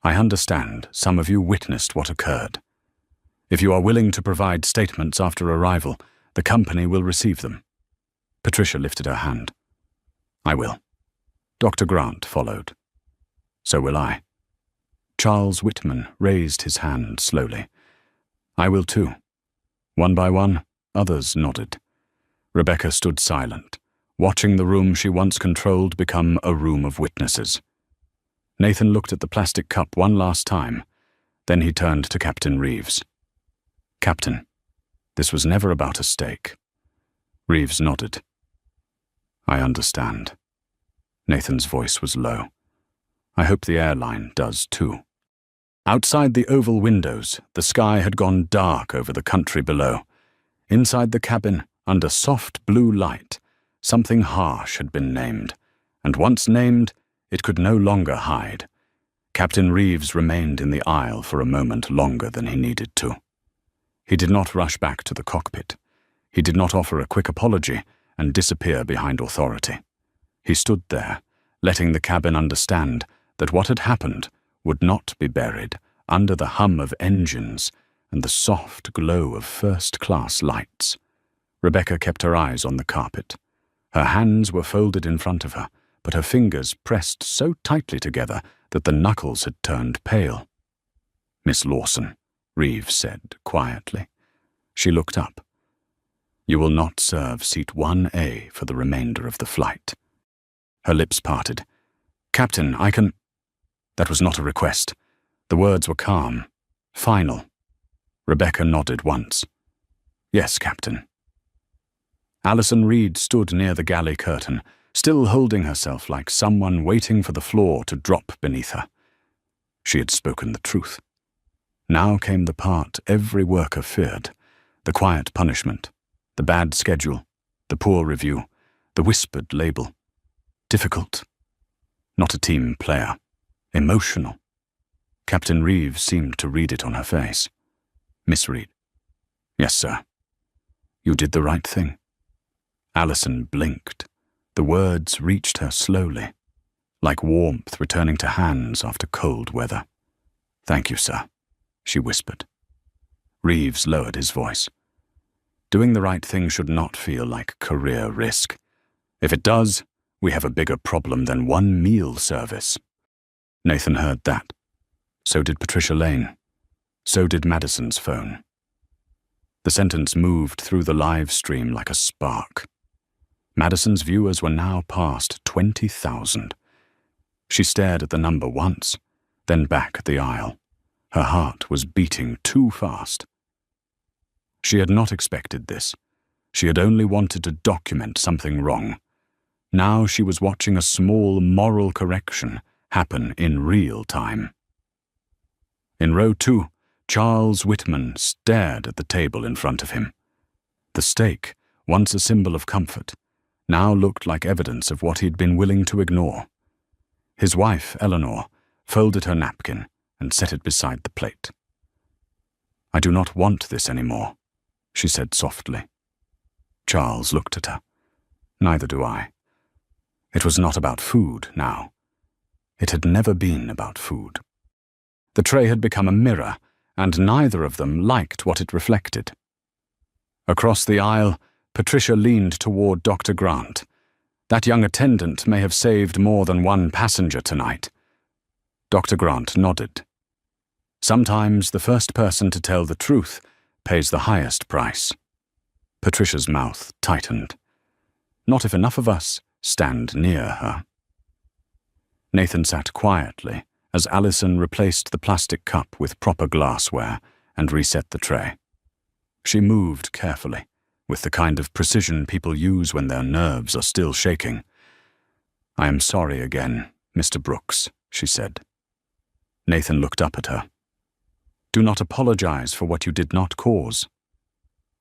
I understand some of you witnessed what occurred. If you are willing to provide statements after arrival, the company will receive them." Patricia lifted her hand. "I will." Dr. Grant followed. "So will I." Charles Whitman raised his hand slowly. "I will too." One by one, others nodded. Rebecca stood silent, watching the room she once controlled become a room of witnesses. Nathan looked at the plastic cup one last time. Then he turned to Captain Reeves. "Captain, this was never about a steak." Reeves nodded. "I understand." Nathan's voice was low. "I hope the airline does too." Outside the oval windows, the sky had gone dark over the country below. Inside the cabin, under soft blue light, something harsh had been named, and once named, it could no longer hide. Captain Reeves remained in the aisle for a moment longer than he needed to. He did not rush back to the cockpit. He did not offer a quick apology and disappear behind authority. He stood there, letting the cabin understand that what had happened would not be buried under the hum of engines and the soft glow of first-class lights. Rebecca kept her eyes on the carpet. Her hands were folded in front of her, but her fingers pressed so tightly together that the knuckles had turned pale. "Miss Lawson," Reeves said quietly. She looked up. "You will not serve seat 1A for the remainder of the flight." Her lips parted. "Captain, I can—" That was not a request. The words were calm, final. Rebecca nodded once. "Yes, Captain." Allison Reed stood near the galley curtain, still holding herself like someone waiting for the floor to drop beneath her. She had spoken the truth. Now came the part every worker feared, the quiet punishment, the bad schedule, the poor review, the whispered label. Difficult. Not a team player. Emotional. Captain Reeves seemed to read it on her face. "Miss Reed." "Yes, sir." "You did the right thing." Allison blinked. The words reached her slowly, like warmth returning to hands after cold weather. "Thank you, sir," she whispered. Reeves lowered his voice. "Doing the right thing should not feel like career risk. If it does, we have a bigger problem than one meal service." Nathan heard that. So did Patricia Lane. So did Madison's phone. The sentence moved through the live stream like a spark. Madison's viewers were now past 20,000. She stared at the number once, then back at the aisle. Her heart was beating too fast. She had not expected this. She had only wanted to document something wrong. Now she was watching a small moral correction happen in real time. In row 2, Charles Whitman stared at the table in front of him. The steak, once a symbol of comfort, now looked like evidence of what he'd been willing to ignore. His wife, Eleanor, folded her napkin and set it beside the plate. "I do not want this anymore," she said softly. Charles looked at her. "Neither do I." It was not about food now. It had never been about food. The tray had become a mirror, and neither of them liked what it reflected. Across the aisle, Patricia leaned toward Dr. Grant. "That young attendant may have saved more than one passenger tonight." Dr. Grant nodded. "Sometimes the first person to tell the truth pays the highest price." Patricia's mouth tightened. Not if enough of us stand near her. Nathan sat quietly as Allison replaced the plastic cup with proper glassware and reset the tray. She moved carefully, with the kind of precision people use when their nerves are still shaking. "I am sorry again, Mr. Brooks," she said. Nathan looked up at her. "Do not apologize for what you did not cause."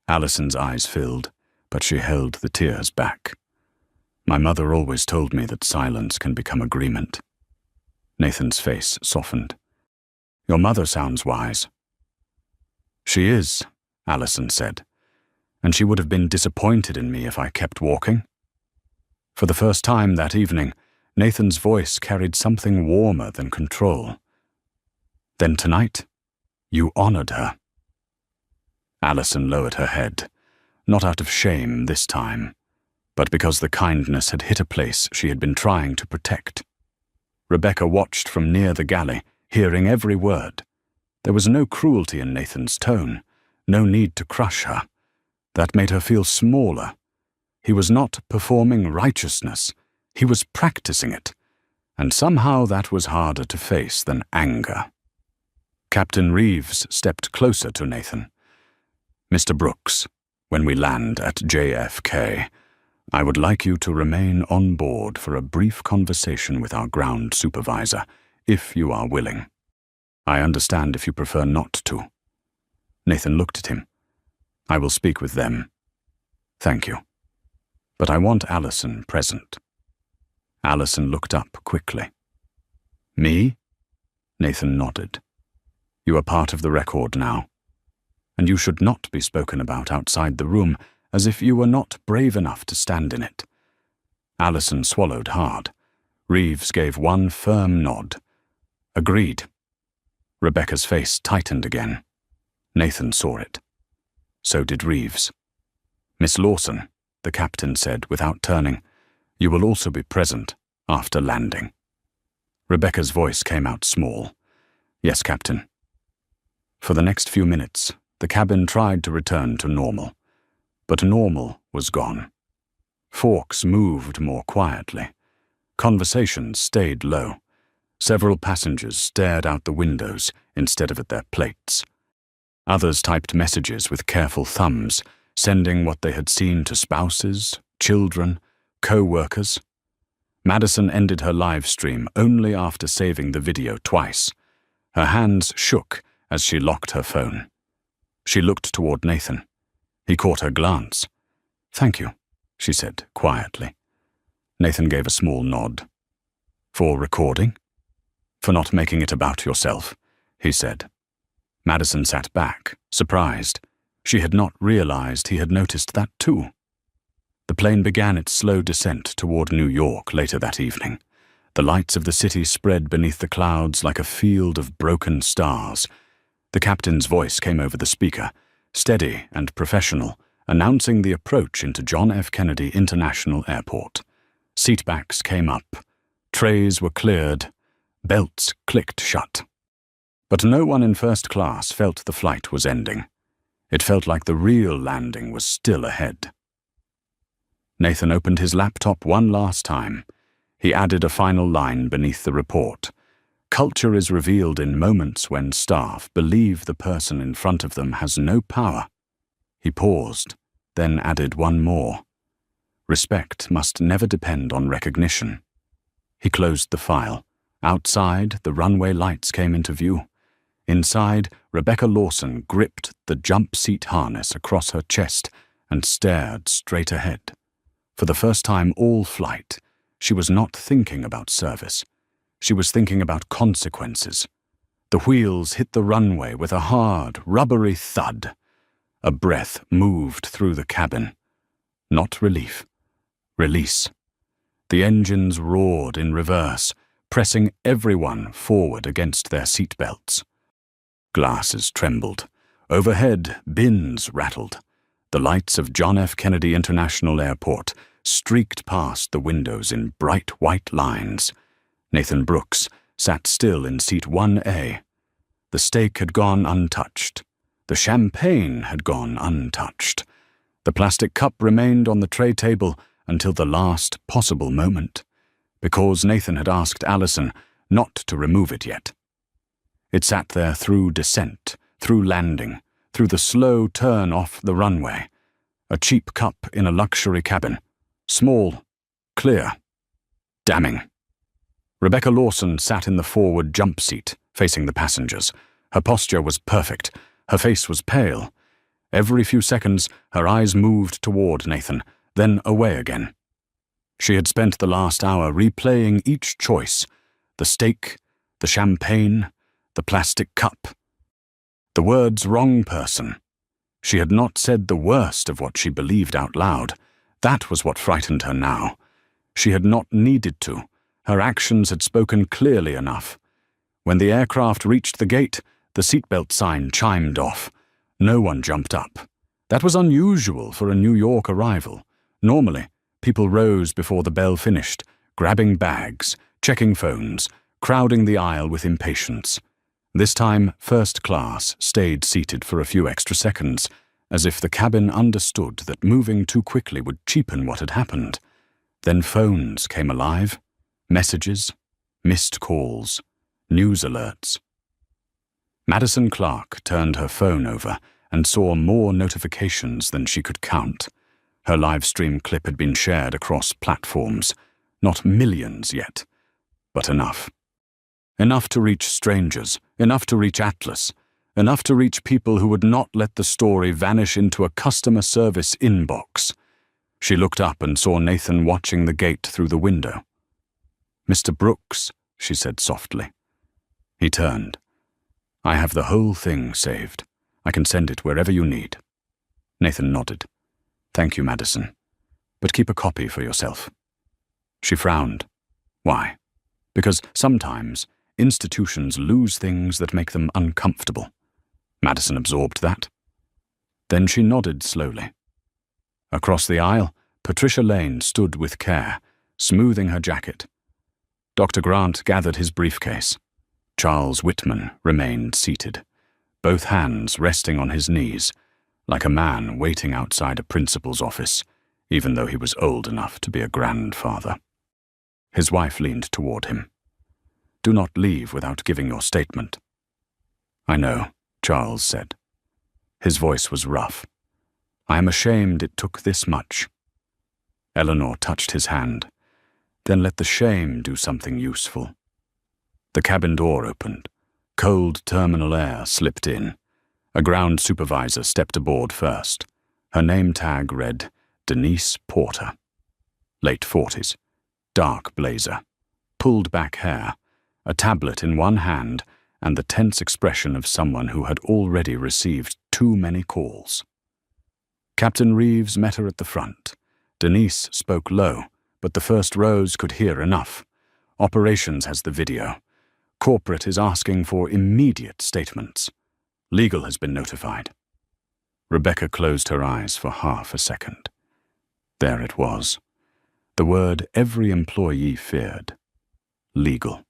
Allison's eyes filled, but she held the tears back. "My mother always told me that silence can become agreement." Nathan's face softened. "Your mother sounds wise." "She is," Allison said, "and she would have been disappointed in me if I kept walking." For the first time that evening, Nathan's voice carried something warmer than control. "Then tonight, you honored her." Allison lowered her head, not out of shame this time, but because the kindness had hit a place she had been trying to protect. Rebecca watched from near the galley, hearing every word. There was no cruelty in Nathan's tone, no need to crush her. That made her feel smaller. He was not performing righteousness, he was practicing it, and somehow that was harder to face than anger. Captain Reeves stepped closer to Nathan. "Mr. Brooks, when we land at JFK, I would like you to remain on board for a brief conversation with our ground supervisor, if you are willing. I understand if you prefer not to." Nathan looked at him. "I will speak with them." "Thank you. But I want Allison present." Allison looked up quickly. "Me?" Nathan nodded. "You are part of the record now, and you should not be spoken about outside the room as if you were not brave enough to stand in it." Allison swallowed hard. Reeves gave one firm nod. "Agreed." Rebecca's face tightened again. Nathan saw it. So did Reeves. "Miss Lawson," the captain said without turning, "you will also be present after landing." Rebecca's voice came out small. "Yes, Captain." For the next few minutes, the cabin tried to return to normal. But normal was gone. Forks moved more quietly. Conversations stayed low. Several passengers stared out the windows instead of at their plates. Others typed messages with careful thumbs, sending what they had seen to spouses, children, co-workers. Madison ended her live stream only after saving the video twice. Her hands shook as she locked her phone. She looked toward Nathan. He caught her glance. "Thank you," she said quietly. Nathan gave a small nod. "For recording?" "For not making it about yourself," he said. Madison sat back, surprised. She had not realized he had noticed that too. The plane began its slow descent toward New York later that evening. The lights of the city spread beneath the clouds like a field of broken stars. The captain's voice came over the speaker, steady and professional, announcing the approach into John F. Kennedy International Airport. Seatbacks came up. Trays were cleared. Belts clicked shut. But no one in first class felt the flight was ending. It felt like the real landing was still ahead. Nathan opened his laptop one last time. He added a final line beneath the report. Culture is revealed in moments when staff believe the person in front of them has no power. He paused, then added one more. Respect must never depend on recognition. He closed the file. Outside, the runway lights came into view. Inside, Rebecca Lawson gripped the jump seat harness across her chest and stared straight ahead. For the first time all flight, she was not thinking about service. She was thinking about consequences. The wheels hit the runway with a hard, rubbery thud. A breath moved through the cabin. Not relief. Release. The engines roared in reverse, pressing everyone forward against their seatbelts. Glasses trembled. Overhead, bins rattled. The lights of John F. Kennedy International Airport streaked past the windows in bright white lines. Nathan Brooks sat still in seat 1A. The steak had gone untouched. The champagne had gone untouched. The plastic cup remained on the tray table until the last possible moment, because Nathan had asked Allison not to remove it yet. It sat there through descent, through landing, through the slow turn off the runway. A cheap cup in a luxury cabin. Small, clear, damning. Rebecca Lawson sat in the forward jump seat, facing the passengers. Her posture was perfect. Her face was pale. Every few seconds, her eyes moved toward Nathan, then away again. She had spent the last hour replaying each choice: the steak, the champagne, the plastic cup. The words wrong person. She had not said the worst of what she believed out loud. That was what frightened her now. She had not needed to. Her actions had spoken clearly enough. When the aircraft reached the gate, the seatbelt sign chimed off. No one jumped up. That was unusual for a New York arrival. Normally, people rose before the bell finished, grabbing bags, checking phones, crowding the aisle with impatience. This time, first class stayed seated for a few extra seconds, as if the cabin understood that moving too quickly would cheapen what had happened. Then phones came alive. Messages, missed calls, news alerts. Madison Clark turned her phone over and saw more notifications than she could count. Her live stream clip had been shared across platforms. Not millions yet, but enough. Enough to reach strangers, enough to reach Atlas, enough to reach people who would not let the story vanish into a customer service inbox. She looked up and saw Nathan watching the gate through the window. "Mr. Brooks," she said softly. He turned. "I have the whole thing saved. I can send it wherever you need." Nathan nodded. "Thank you, Madison. But keep a copy for yourself." She frowned. Why? Because sometimes institutions lose things that make them uncomfortable. Madison absorbed that. Then she nodded slowly. Across the aisle, Patricia Lane stood with care, smoothing her jacket. Dr. Grant gathered his briefcase. Charles Whitman remained seated, both hands resting on his knees, like a man waiting outside a principal's office, even though he was old enough to be a grandfather. His wife leaned toward him. "Do not leave without giving your statement." "I know," Charles said. His voice was rough. "I am ashamed it took this much." Eleanor touched his hand. "Then let the shame do something useful." The cabin door opened. Cold terminal air slipped in. A ground supervisor stepped aboard first. Her name tag read Denise Porter. Late 40s. Dark blazer. Pulled back hair. A tablet in one hand, and the tense expression of someone who had already received too many calls. Captain Reeves met her at the front. Denise spoke low, but the first rows could hear enough. Operations has the video. Corporate is asking for immediate statements. Legal has been notified. Rebecca closed her eyes for half a second. There it was. The word every employee feared. Legal.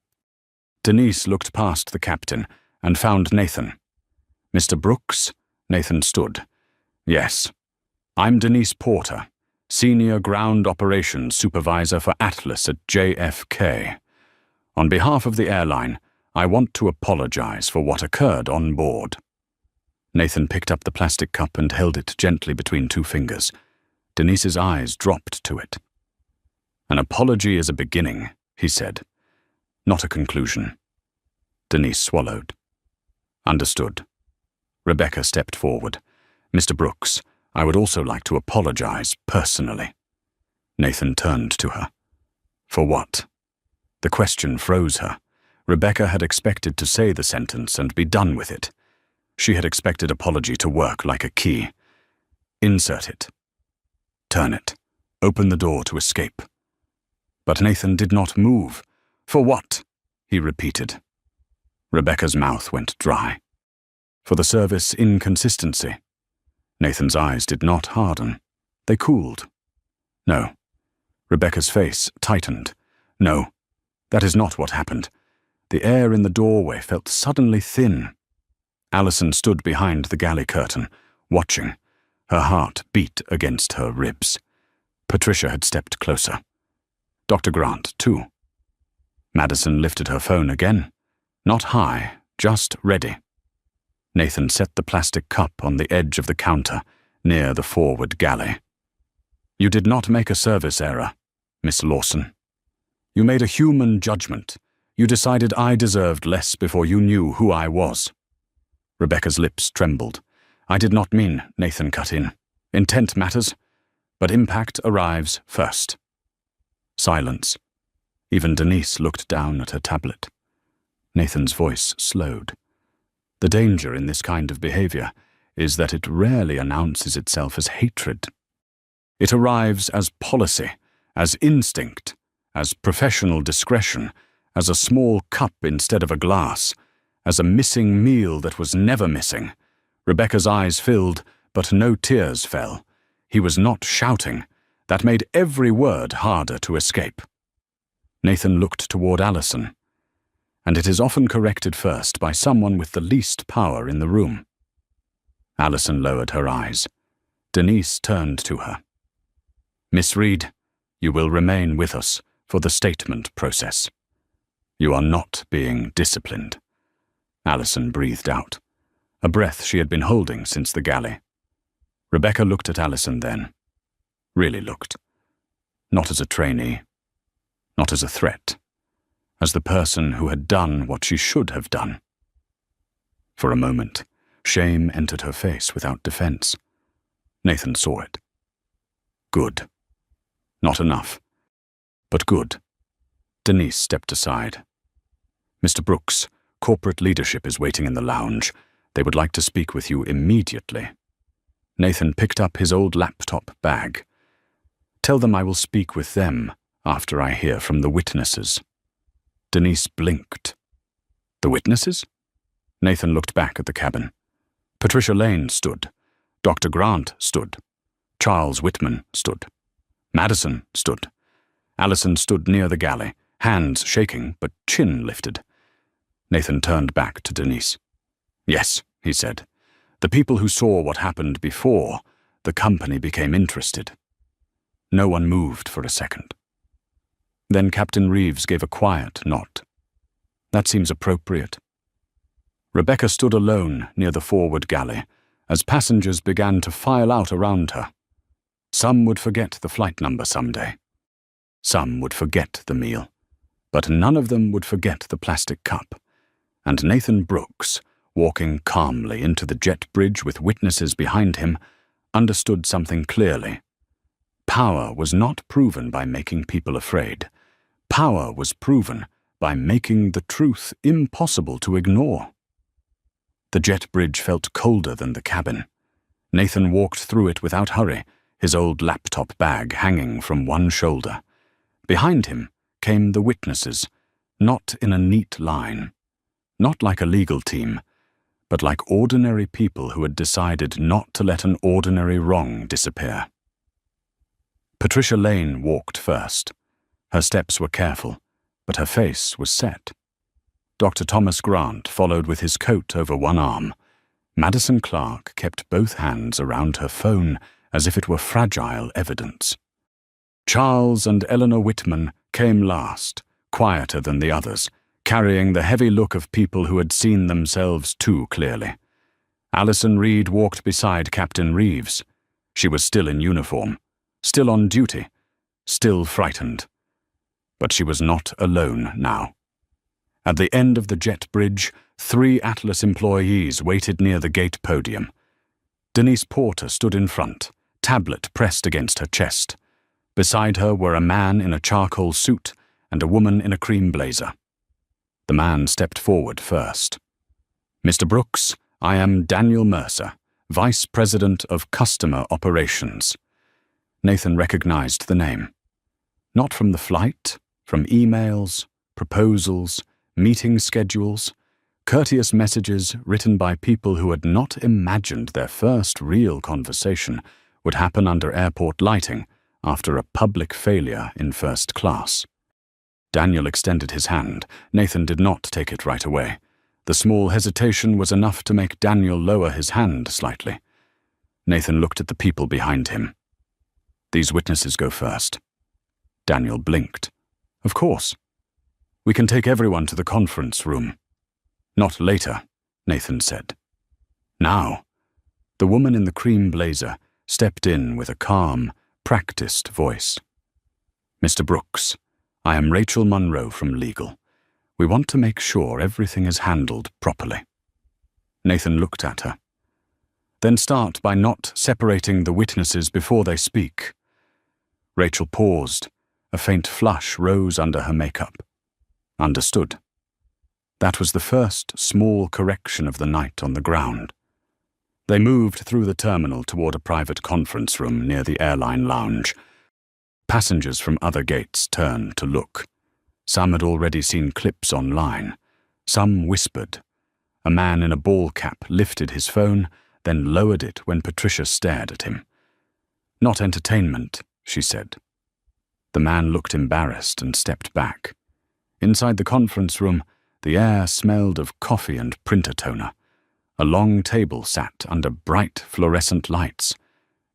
Denise looked past the captain and found Nathan. "Mr. Brooks, Nathan stood. Yes. I'm Denise Porter, Senior Ground Operations Supervisor for Atlas at JFK. On behalf of the airline, I want to apologize for what occurred on board. Nathan picked up the plastic cup and held it gently between two fingers. Denise's eyes dropped to it. An apology is a beginning, he said, not a conclusion. Denise swallowed. Understood. Rebecca stepped forward. Mr. Brooks, I would also like to apologize personally. Nathan turned to her. For what? The question froze her. Rebecca had expected to say the sentence and be done with it. She had expected apology to work like a key. Insert it. Turn it. Open the door to escape. But Nathan did not move. For what? He repeated. Rebecca's mouth went dry. For the service inconsistency. Nathan's eyes did not harden. They cooled. No. Rebecca's face tightened. No, that is not what happened. The air in the doorway felt suddenly thin. Allison stood behind the galley curtain, watching. Her heart beat against her ribs. Patricia had stepped closer. Dr. Grant, too. Madison lifted her phone again. Not high, just ready. Nathan set the plastic cup on the edge of the counter, near the forward galley. You did not make a service error, Miss Lawson. You made a human judgment. You decided I deserved less before you knew who I was. Rebecca's lips trembled. I did not mean, Nathan cut in. Intent matters, but impact arrives first. Silence. Even Denise looked down at her tablet. Nathan's voice slowed. The danger in this kind of behavior is that it rarely announces itself as hatred. It arrives as policy, as instinct, as professional discretion, as a small cup instead of a glass, as a missing meal that was never missing. Rebecca's eyes filled, but no tears fell. He was not shouting. That made every word harder to escape. Nathan looked toward Allison, and it is often corrected first by someone with the least power in the room. Allison lowered her eyes. Denise turned to her. Miss Reed, you will remain with us for the statement process. You are not being disciplined. Allison breathed out, a breath she had been holding since the galley. Rebecca looked at Allison then. Really looked. Not as a trainee. Not as a threat. As the person who had done what she should have done. For a moment, shame entered her face without defense. Nathan saw it. Good. Not enough, but good. Denise stepped aside. Mr. Brooks, corporate leadership is waiting in the lounge. They would like to speak with you immediately. Nathan picked up his old laptop bag. Tell them I will speak with them after I hear from the witnesses. Denise blinked. The witnesses? Nathan looked back at the cabin. Patricia Lane stood. Dr. Grant stood. Charles Whitman stood. Madison stood. Allison stood near the galley, hands shaking but chin lifted. Nathan turned back to Denise. Yes, he said. The people who saw what happened before the company became interested. No one moved for a second. Then Captain Reeves gave a quiet nod. That seems appropriate. Rebecca stood alone near the forward galley as passengers began to file out around her. Some would forget the flight number someday. Some would forget the meal. But none of them would forget the plastic cup. And Nathan Brooks, walking calmly into the jet bridge with witnesses behind him, understood something clearly. Power was not proven by making people afraid. Power was proven by making the truth impossible to ignore. The jet bridge felt colder than the cabin. Nathan walked through it without hurry, his old laptop bag hanging from one shoulder. Behind him came the witnesses, not in a neat line, not like a legal team, but like ordinary people who had decided not to let an ordinary wrong disappear. Patricia Lane walked first. Her steps were careful, but her face was set. Dr. Thomas Grant followed with his coat over one arm. Madison Clark kept both hands around her phone as if it were fragile evidence. Charles and Eleanor Whitman came last, quieter than the others, carrying the heavy look of people who had seen themselves too clearly. Alison Reed walked beside Captain Reeves. She was still in uniform, still on duty, still frightened. But she was not alone now. At the end of the jet bridge, 3 Atlas employees waited near the gate podium. Denise Porter stood in front, tablet pressed against her chest. Beside her were a man in a charcoal suit and a woman in a cream blazer. The man stepped forward first. "Mr. Brooks, I am Daniel Mercer, Vice President of Customer Operations." Nathan recognized the name. Not from the flight, from emails, proposals, meeting schedules, courteous messages written by people who had not imagined their first real conversation would happen under airport lighting after a public failure in first class. Daniel extended his hand. Nathan did not take it right away. The small hesitation was enough to make Daniel lower his hand slightly. Nathan looked at the people behind him. "These witnesses go first." Daniel blinked. "Of course. We can take everyone to the conference room." "Not later," Nathan said. "Now." The woman in the cream blazer stepped in with a calm, practiced voice. "Mr. Brooks, I am Rachel Munro from Legal. We want to make sure everything is handled properly." Nathan looked at her. "Then start by not separating the witnesses before they speak." Rachel paused. A faint flush rose under her makeup. Understood. That was the first small correction of the night on the ground. They moved through the terminal toward a private conference room near the airline lounge. Passengers from other gates turned to look. Some had already seen clips online. Some whispered. A man in a ball cap lifted his phone, then lowered it when Patricia stared at him. "Not entertainment," she said. The man looked embarrassed and stepped back. Inside the conference room, the air smelled of coffee and printer toner. A long table sat under bright fluorescent lights.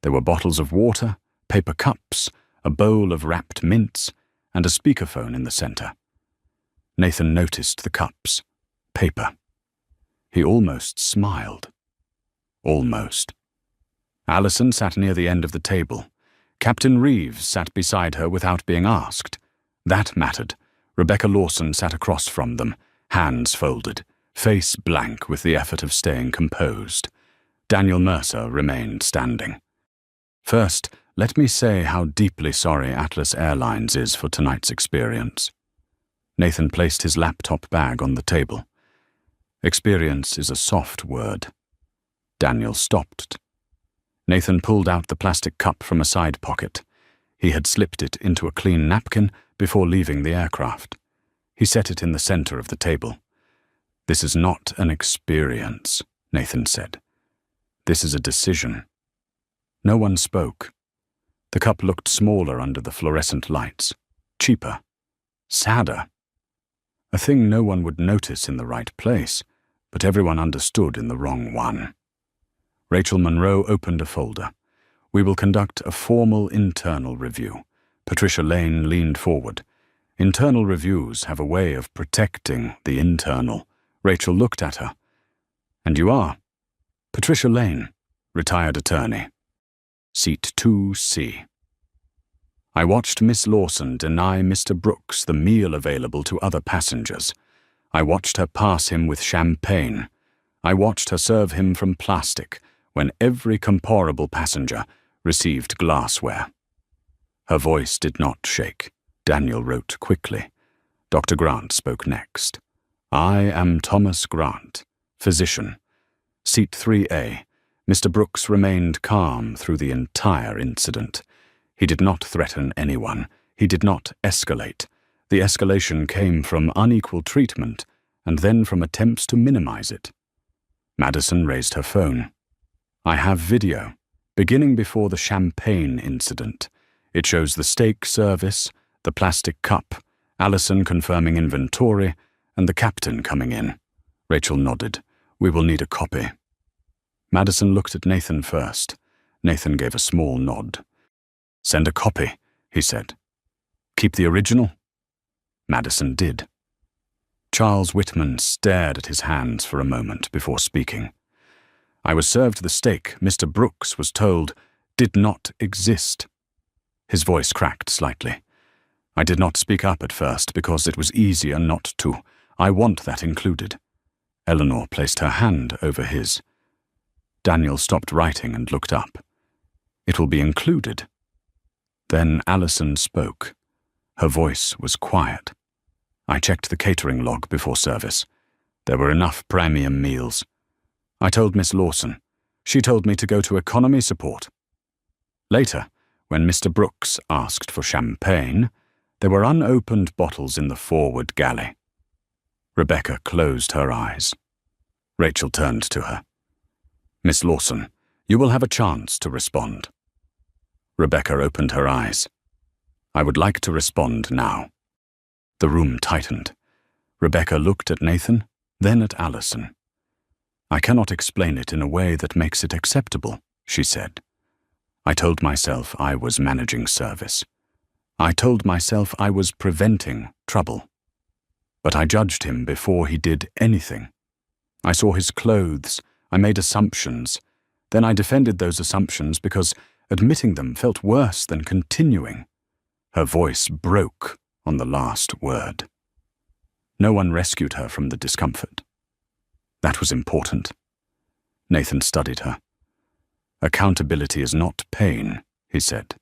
There were bottles of water, paper cups, a bowl of wrapped mints, and a speakerphone in the center. Nathan noticed the cups. Paper. He almost smiled. Almost. Alison sat near the end of the table. Captain Reeves sat beside her without being asked. That mattered. Rebecca Lawson sat across from them, hands folded, face blank with the effort of staying composed. Daniel Mercer remained standing. "First, let me say how deeply sorry Atlas Airlines is for tonight's experience." Nathan placed his laptop bag on the table. "Experience is a soft word." Daniel stopped. Nathan pulled out the plastic cup from a side pocket. He had slipped it into a clean napkin before leaving the aircraft. He set it in the center of the table. "This is not an experience," Nathan said. "This is a decision." No one spoke. The cup looked smaller under the fluorescent lights, cheaper, sadder. A thing no one would notice in the right place, but everyone understood in the wrong one. Rachel Munro opened a folder. "We will conduct a formal internal review." Patricia Lane leaned forward. "Internal reviews have a way of protecting the internal." Rachel looked at her. "And you are?" "Patricia Lane, retired attorney." Seat 2C. "I watched Miss Lawson deny Mr. Brooks the meal available to other passengers. I watched her pass him with champagne. I watched her serve him from plastic when every comparable passenger received glassware." Her voice did not shake. Daniel wrote quickly. Dr. Grant spoke next. "I am Thomas Grant, physician." Seat 3A. Mr. Brooks remained calm through the entire incident. He did not threaten anyone. He did not escalate. The escalation came from unequal treatment and then from attempts to minimize it. Madison raised her phone. "I have video, beginning before the champagne incident. It shows the steak service, the plastic cup, Alison confirming inventory, and the captain coming in." Rachel nodded. "We will need a copy." Madison looked at Nathan first. Nathan gave a small nod. "Send a copy," he said. "Keep the original?" Madison did. Charles Whitman stared at his hands for a moment before speaking. "I was served the steak Mr. Brooks was told did not exist." His voice cracked slightly. "I did not speak up at first because it was easier not to. I want that included." Eleanor placed her hand over his. Daniel stopped writing and looked up. "It will be included." Then Allison spoke. Her voice was quiet. "I checked the catering log before service. There were enough premium meals. I told Miss Lawson. She told me to go to economy support. Later, when Mr. Brooks asked for champagne, there were unopened bottles in the forward galley." Rebecca closed her eyes. Rachel turned to her. "Miss Lawson, you will have a chance to respond." Rebecca opened her eyes. "I would like to respond now." The room tightened. Rebecca looked at Nathan, then at Allison. "I cannot explain it in a way that makes it acceptable," she said. "I told myself I was managing service. I told myself I was preventing trouble. But I judged him before he did anything. I saw his clothes, I made assumptions. Then I defended those assumptions because admitting them felt worse than continuing." Her voice broke on the last word. No one rescued her from the discomfort. That was important. Nathan studied her. "Accountability is not pain," he said.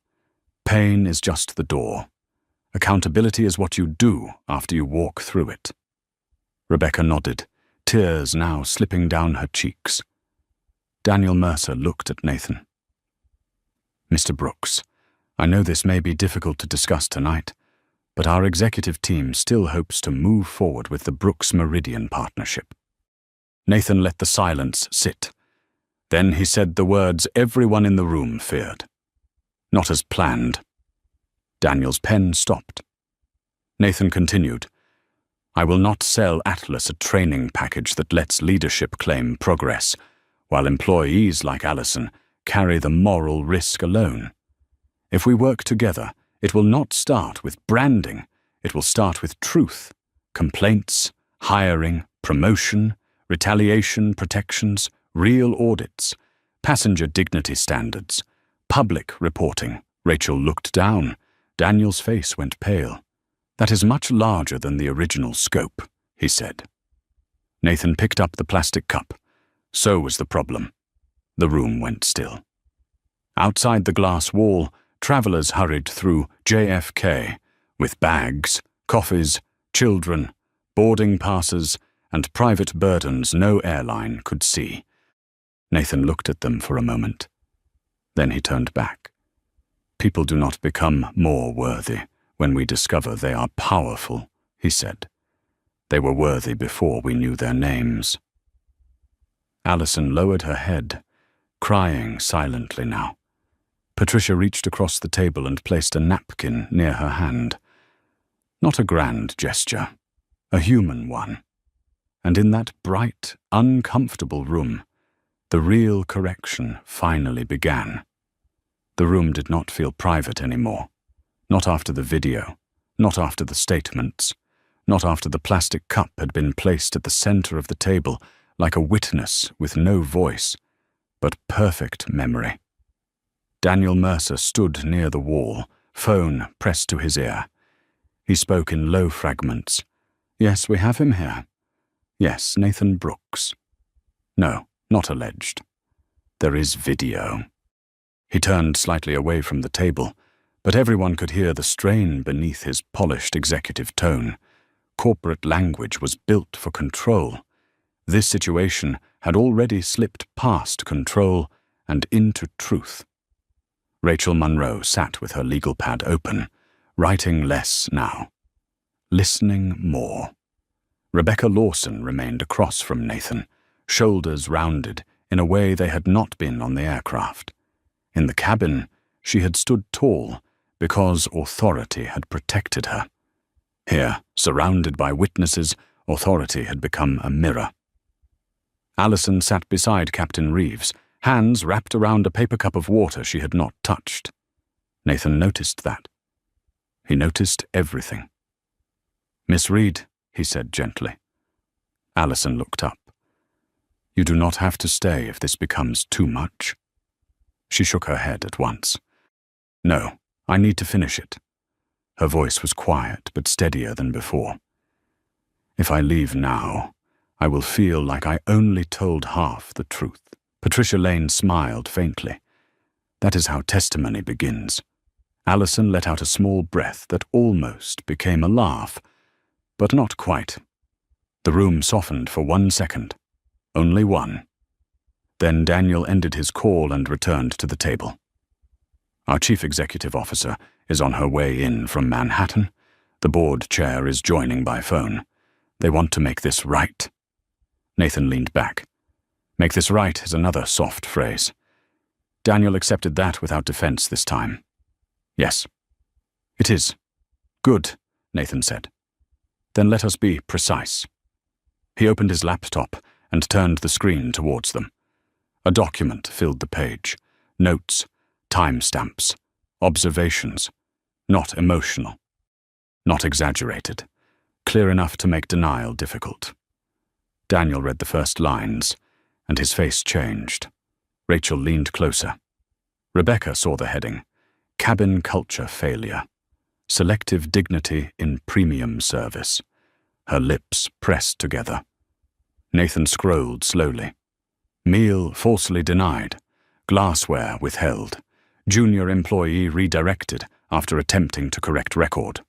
"Pain is just the door. Accountability is what you do after you walk through it." Rebecca nodded, tears now slipping down her cheeks. Daniel Mercer looked at Nathan. "Mr. Brooks, I know this may be difficult to discuss tonight, but our executive team still hopes to move forward with the Brooks Meridian partnership." Nathan let the silence sit. Then he said the words everyone in the room feared. "Not as planned." Daniel's pen stopped. Nathan continued, "I will not sell Atlas a training package that lets leadership claim progress, while employees like Allison carry the moral risk alone. If we work together, it will not start with branding, it will start with truth, complaints, hiring, promotion, retaliation protections, real audits, passenger dignity standards, public reporting." Rachel looked down. Daniel's face went pale. "That is much larger than the original scope," he said. Nathan picked up the plastic cup. So was the problem. The room went still. Outside the glass wall, travelers hurried through JFK with bags, coffees, children, boarding passes, and private burdens no airline could see. Nathan looked at them for a moment. Then he turned back. "People do not become more worthy when we discover they are powerful," he said. "They were worthy before we knew their names." Allison lowered her head, crying silently now. Patricia reached across the table and placed a napkin near her hand. Not a grand gesture, a human one. And in that bright, uncomfortable room, the real correction finally began. The room did not feel private anymore. Not after the video, not after the statements, not after the plastic cup had been placed at the center of the table like a witness with no voice, but perfect memory. Daniel Mercer stood near the wall, phone pressed to his ear. He spoke in low fragments. "Yes, we have him here. Yes, Nathan Brooks. No, not alleged. There is video." He turned slightly away from the table, but everyone could hear the strain beneath his polished executive tone. Corporate language was built for control. This situation had already slipped past control and into truth. Rachel Munro sat with her legal pad open, writing less now, listening more. Rebecca Lawson remained across from Nathan, shoulders rounded in a way they had not been on the aircraft. In the cabin, she had stood tall because authority had protected her. Here, surrounded by witnesses, authority had become a mirror. Allison sat beside Captain Reeves, hands wrapped around a paper cup of water she had not touched. Nathan noticed that. He noticed everything. "Miss Reed," he said gently. Allison looked up. "You do not have to stay if this becomes too much." She shook her head at once. "No, I need to finish it." Her voice was quiet but steadier than before. "If I leave now, I will feel like I only told half the truth." Patricia Lane smiled faintly. That is how testimony begins. Allison let out a small breath that almost became a laugh, but not quite. The room softened for 1 second. Only one. Then Daniel ended his call and returned to the table. "Our chief executive officer is on her way in from Manhattan. The board chair is joining by phone. They want to make this right." Nathan leaned back. "Make this right" is another soft phrase. Daniel accepted that without defense this time. "Yes, it is." "Good," Nathan said. "Then let us be precise." He opened his laptop and turned the screen towards them. A document filled the page. Notes, timestamps, observations. Not emotional. Not exaggerated. Clear enough to make denial difficult. Daniel read the first lines, and his face changed. Rachel leaned closer. Rebecca saw the heading, "Cabin Culture Failure. Selective Dignity in Premium Service." Her lips pressed together. Nathan scrolled slowly. Meal falsely denied. Glassware withheld. Junior employee redirected after attempting to correct record.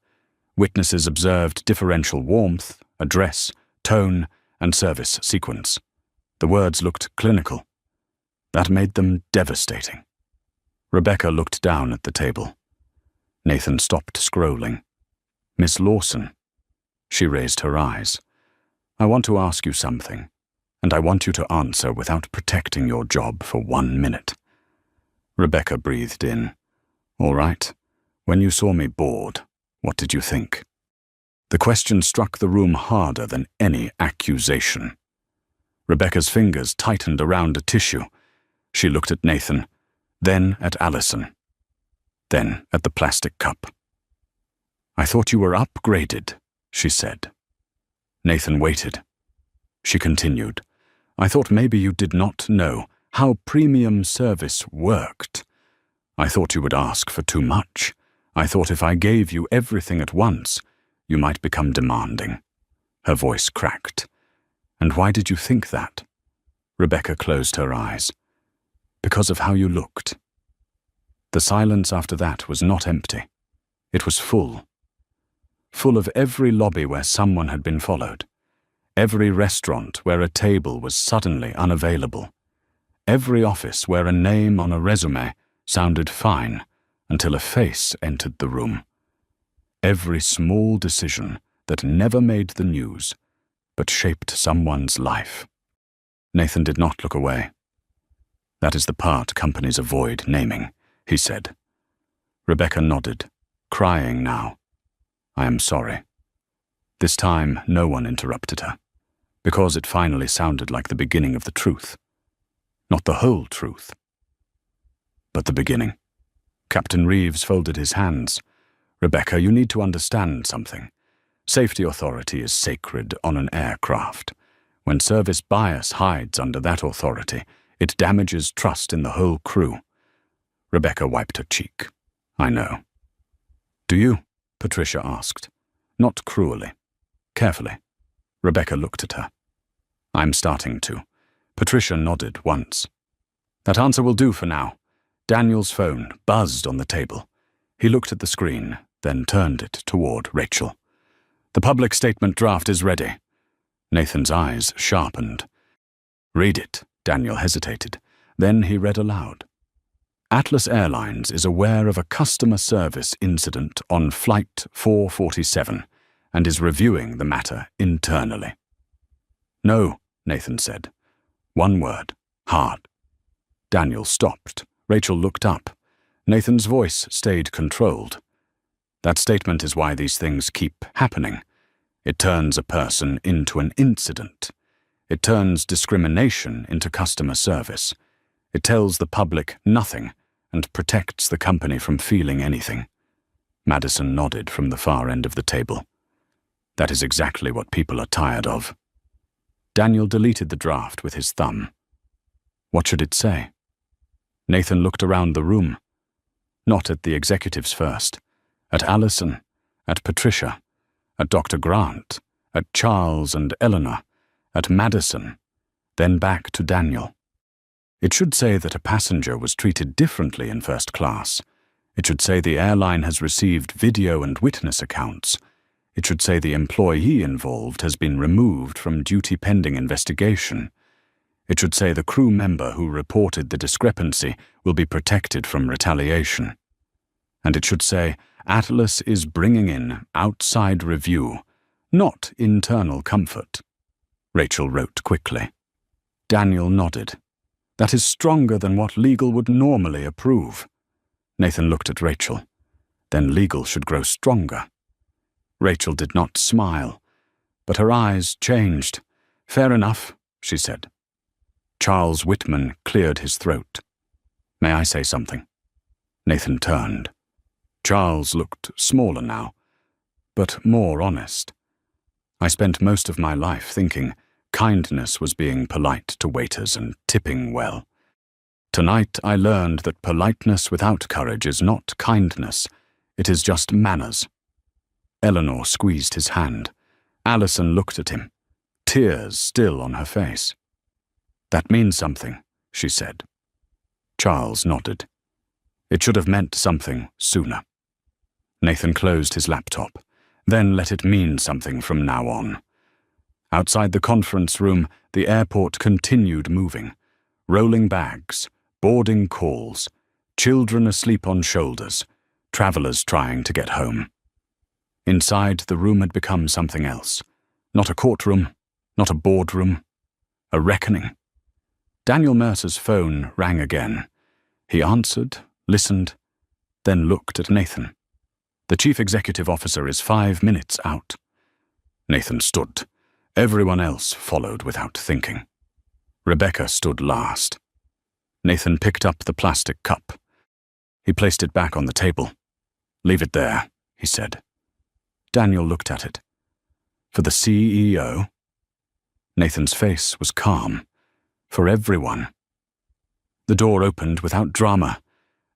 Witnesses observed differential warmth, address, tone, and service sequence. The words looked clinical. That made them devastating. Rebecca looked down at the table. Nathan stopped scrolling. "Miss Lawson." She raised her eyes. "I want to ask you something, and I want you to answer without protecting your job for 1 minute." Rebecca breathed in. "All right. When you saw me bored, what did you think?" The question struck the room harder than any accusation. Rebecca's fingers tightened around a tissue. She looked at Nathan, then at Allison, then at the plastic cup. "I thought you were upgraded," she said. Nathan waited. She continued, "I thought maybe you did not know how premium service worked. I thought you would ask for too much. I thought if I gave you everything at once, you might become demanding." Her voice cracked. "And why did you think that?" Rebecca closed her eyes. "Because of how you looked." The silence after that was not empty. It was full. Full of every lobby where someone had been followed. Every restaurant where a table was suddenly unavailable. Every office where a name on a resume sounded fine until a face entered the room. Every small decision that never made the news, but shaped someone's life. Nathan did not look away. "That is the part companies avoid naming," he said. Rebecca nodded, crying now. "I am sorry." This time no one interrupted her, because it finally sounded like the beginning of the truth. Not the whole truth, but the beginning. Captain Reeves folded his hands. "Rebecca, you need to understand something. Safety authority is sacred on an aircraft. When service bias hides under that authority, it damages trust in the whole crew." Rebecca wiped her cheek. "I know." "Do you?" Patricia asked. Not cruelly. Carefully. Rebecca looked at her. "I'm starting to." Patricia nodded once. "That answer will do for now." Daniel's phone buzzed on the table. He looked at the screen, then turned it toward Rachel. "The public statement draft is ready." Nathan's eyes sharpened. "Read it." Daniel hesitated. Then he read aloud. "Atlas Airlines is aware of a customer service incident on Flight 447 and is reviewing the matter internally." "No," Nathan said. One word. Hard. Daniel stopped. Rachel looked up. Nathan's voice stayed controlled. "That statement is why these things keep happening. It turns a person into an incident. It turns discrimination into customer service. It tells the public nothing and protects the company from feeling anything. Madison nodded from the far end of the table. That is exactly what people are tired of. Daniel deleted the draft with his thumb. What should it say? Nathan looked around the room. Not at the executives first. At Allison, at Patricia, at Dr. Grant, at Charles and Eleanor, at Madison, then back to Daniel. It should say that a passenger was treated differently in first class. It should say the airline has received video and witness accounts. It should say the employee involved has been removed from duty pending investigation. It should say the crew member who reported the discrepancy will be protected from retaliation. And it should say Atlas is bringing in outside review, not internal comfort. Rachel wrote quickly. Daniel nodded. That is stronger than what legal would normally approve. Nathan looked at Rachel. Then legal should grow stronger. Rachel did not smile, but her eyes changed. Fair enough, she said. Charles Whitman cleared his throat. May I say something? Nathan turned. Charles looked smaller now, but more honest. I spent most of my life thinking kindness was being polite to waiters and tipping well. Tonight I learned that politeness without courage is not kindness, it is just manners. Eleanor squeezed his hand. Allison looked at him, tears still on her face. That means something, she said. Charles nodded. It should have meant something sooner. Nathan closed his laptop, then let it mean something from now on. Outside the conference room, the airport continued moving. Rolling bags, boarding calls, children asleep on shoulders, travelers trying to get home. Inside, the room had become something else. Not a courtroom, not a boardroom, a reckoning. Daniel Mercer's phone rang again. He answered, listened, then looked at Nathan. The chief executive officer is 5 minutes out. Nathan stood. Everyone else followed without thinking. Rebecca stood last. Nathan picked up the plastic cup. He placed it back on the table. Leave it there, he said. Daniel looked at it. For the CEO? Nathan's face was calm. For everyone. The door opened without drama.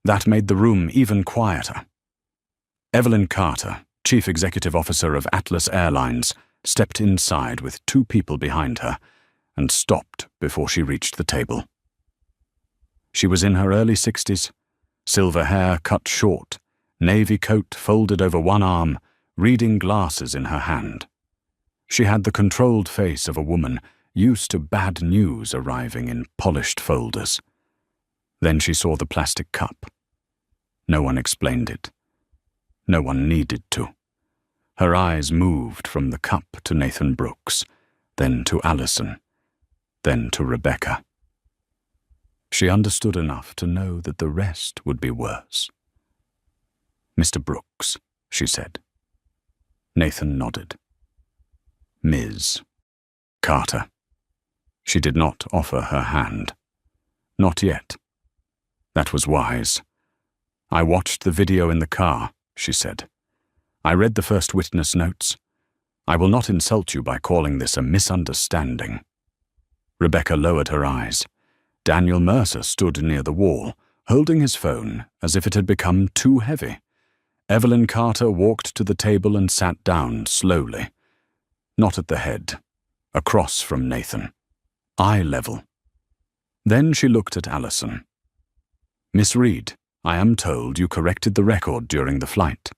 That made the room even quieter. Evelyn Carter, Chief Executive Officer of Atlas Airlines, stepped inside with 2 people behind her and stopped before she reached the table. She was in her early 60s, silver hair cut short, navy coat folded over one arm, reading glasses in her hand. She had the controlled face of a woman used to bad news arriving in polished folders. Then she saw the plastic cup. No one explained it. No one needed to. Her eyes moved from the cup to Nathan Brooks, then to Allison, then to Rebecca. She understood enough to know that the rest would be worse. Mr. Brooks, she said. Nathan nodded. Ms. Carter. She did not offer her hand. Not yet. That was wise. I watched the video in the car, she said. I read the first witness notes. I will not insult you by calling this a misunderstanding. Rebecca lowered her eyes. Daniel Mercer stood near the wall, holding his phone as if it had become too heavy. Evelyn Carter walked to the table and sat down slowly. Not at the head, across from Nathan. Eye level. Then she looked at Allison. Miss Reed, I am told you corrected the record during the flight.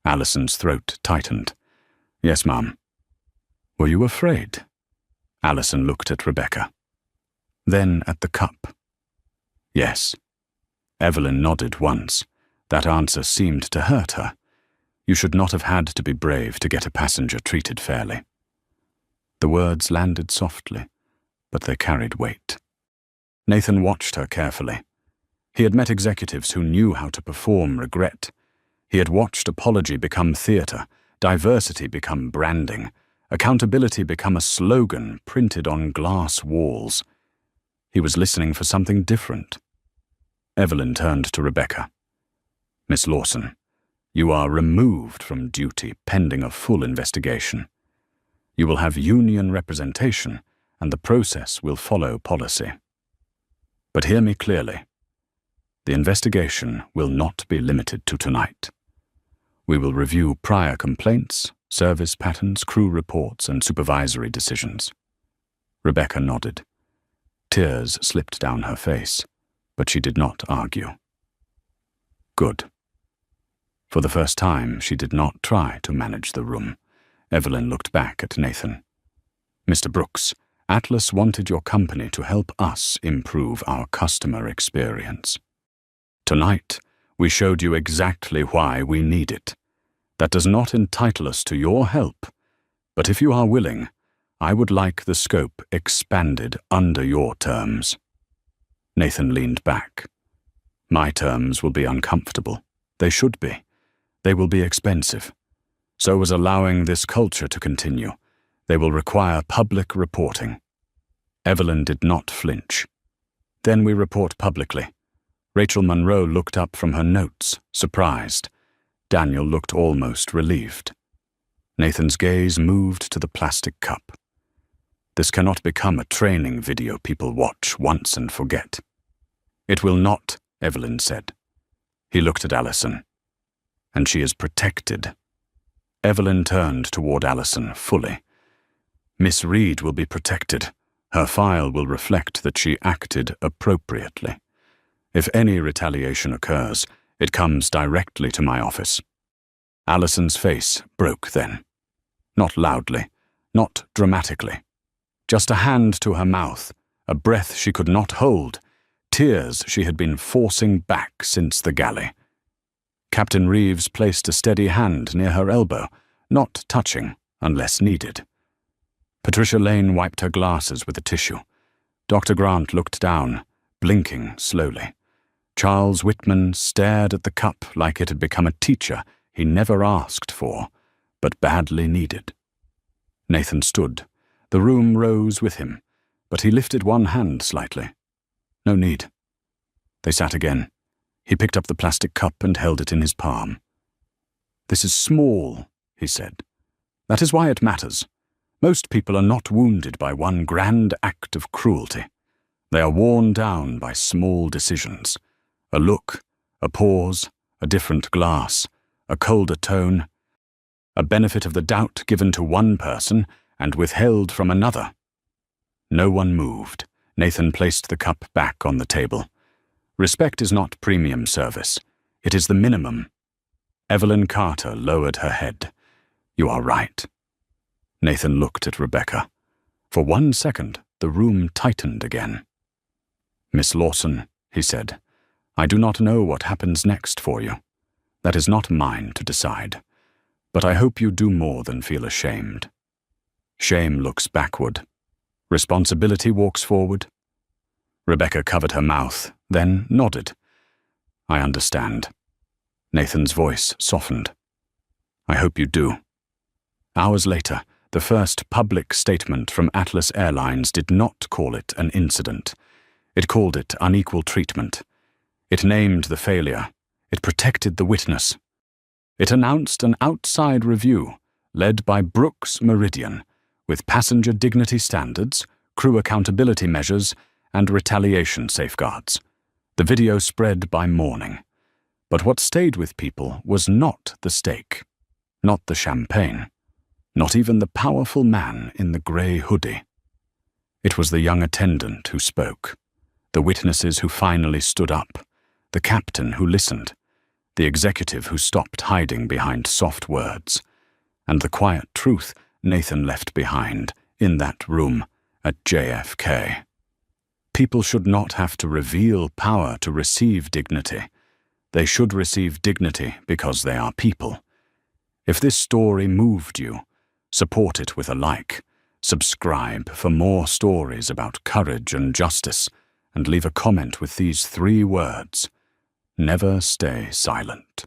Allison's throat tightened. Yes, ma'am. Were you afraid? Allison looked at Rebecca. Then at the cup. Yes. Evelyn nodded once. That answer seemed to hurt her. You should not have had to be brave to get a passenger treated fairly. The words landed softly, but they carried weight. Nathan watched her carefully. He had met executives who knew how to perform regret. He had watched apology become theater, diversity become branding, accountability become a slogan printed on glass walls. He was listening for something different. Evelyn turned to Rebecca. "Miss Lawson, you are removed from duty pending a full investigation. You will have union representation, and the process will follow policy. But hear me clearly. The investigation will not be limited to tonight. We will review prior complaints, service patterns, crew reports, and supervisory decisions." Rebecca nodded. Tears slipped down her face, but she did not argue. Good. For the first time, she did not try to manage the room. Evelyn looked back at Nathan. "Mr. Brooks, Atlas wanted your company to help us improve our customer experience. Tonight, we showed you exactly why we need it. That does not entitle us to your help, but if you are willing, I would like the scope expanded under your terms." Nathan leaned back. "My terms will be uncomfortable. They should be. They will be expensive. So as allowing this culture to continue, they will require public reporting." Evelyn did not flinch. "Then we report publicly." Rachel Monroe looked up from her notes, surprised. Daniel looked almost relieved. Nathan's gaze moved to the plastic cup. "This cannot become a training video people watch once and forget." "It will not," Evelyn said. He looked at Allison. "And she is protected." Evelyn turned toward Allison fully. "Miss Reed will be protected. Her file will reflect that she acted appropriately. If any retaliation occurs, it comes directly to my office." Allison's face broke then. Not loudly, not dramatically. Just a hand to her mouth, a breath she could not hold, tears she had been forcing back since the galley. Captain Reeves placed a steady hand near her elbow, not touching unless needed. Patricia Lane wiped her glasses with a tissue. Dr. Grant looked down, blinking slowly. Charles Whitman stared at the cup like it had become a teacher he never asked for, but badly needed. Nathan stood. The room rose with him, but he lifted one hand slightly. "No need." They sat again. He picked up the plastic cup and held it in his palm. "This is small," he said. "That is why it matters. Most people are not wounded by one grand act of cruelty. They are worn down by small decisions. A look, a pause, a different glass, a colder tone, a benefit of the doubt given to one person and withheld from another." No one moved. Nathan placed the cup back on the table. "Respect is not premium service. It is the minimum." Evelyn Carter lowered her head. "You are right." Nathan looked at Rebecca. For 1 second, the room tightened again. "Miss Lawson," he said, "I do not know what happens next for you. That is not mine to decide. But I hope you do more than feel ashamed. Shame looks backward. Responsibility walks forward." Rebecca covered her mouth, then nodded. "I understand." Nathan's voice softened. "I hope you do." Hours later, the first public statement from Atlas Airlines did not call it an incident. It called it unequal treatment. It named the failure. It protected the witness. It announced an outside review, led by Brooks Meridian, with passenger dignity standards, crew accountability measures, and retaliation safeguards. The video spread by morning. But what stayed with people was not the steak, not the champagne, not even the powerful man in the grey hoodie. It was the young attendant who spoke, the witnesses who finally stood up, the captain who listened, the executive who stopped hiding behind soft words, and the quiet truth Nathan left behind in that room at JFK. People should not have to reveal power to receive dignity. They should receive dignity because they are people. If this story moved you, support it with a like, subscribe for more stories about courage and justice, and leave a comment with these 3 words: never stay silent.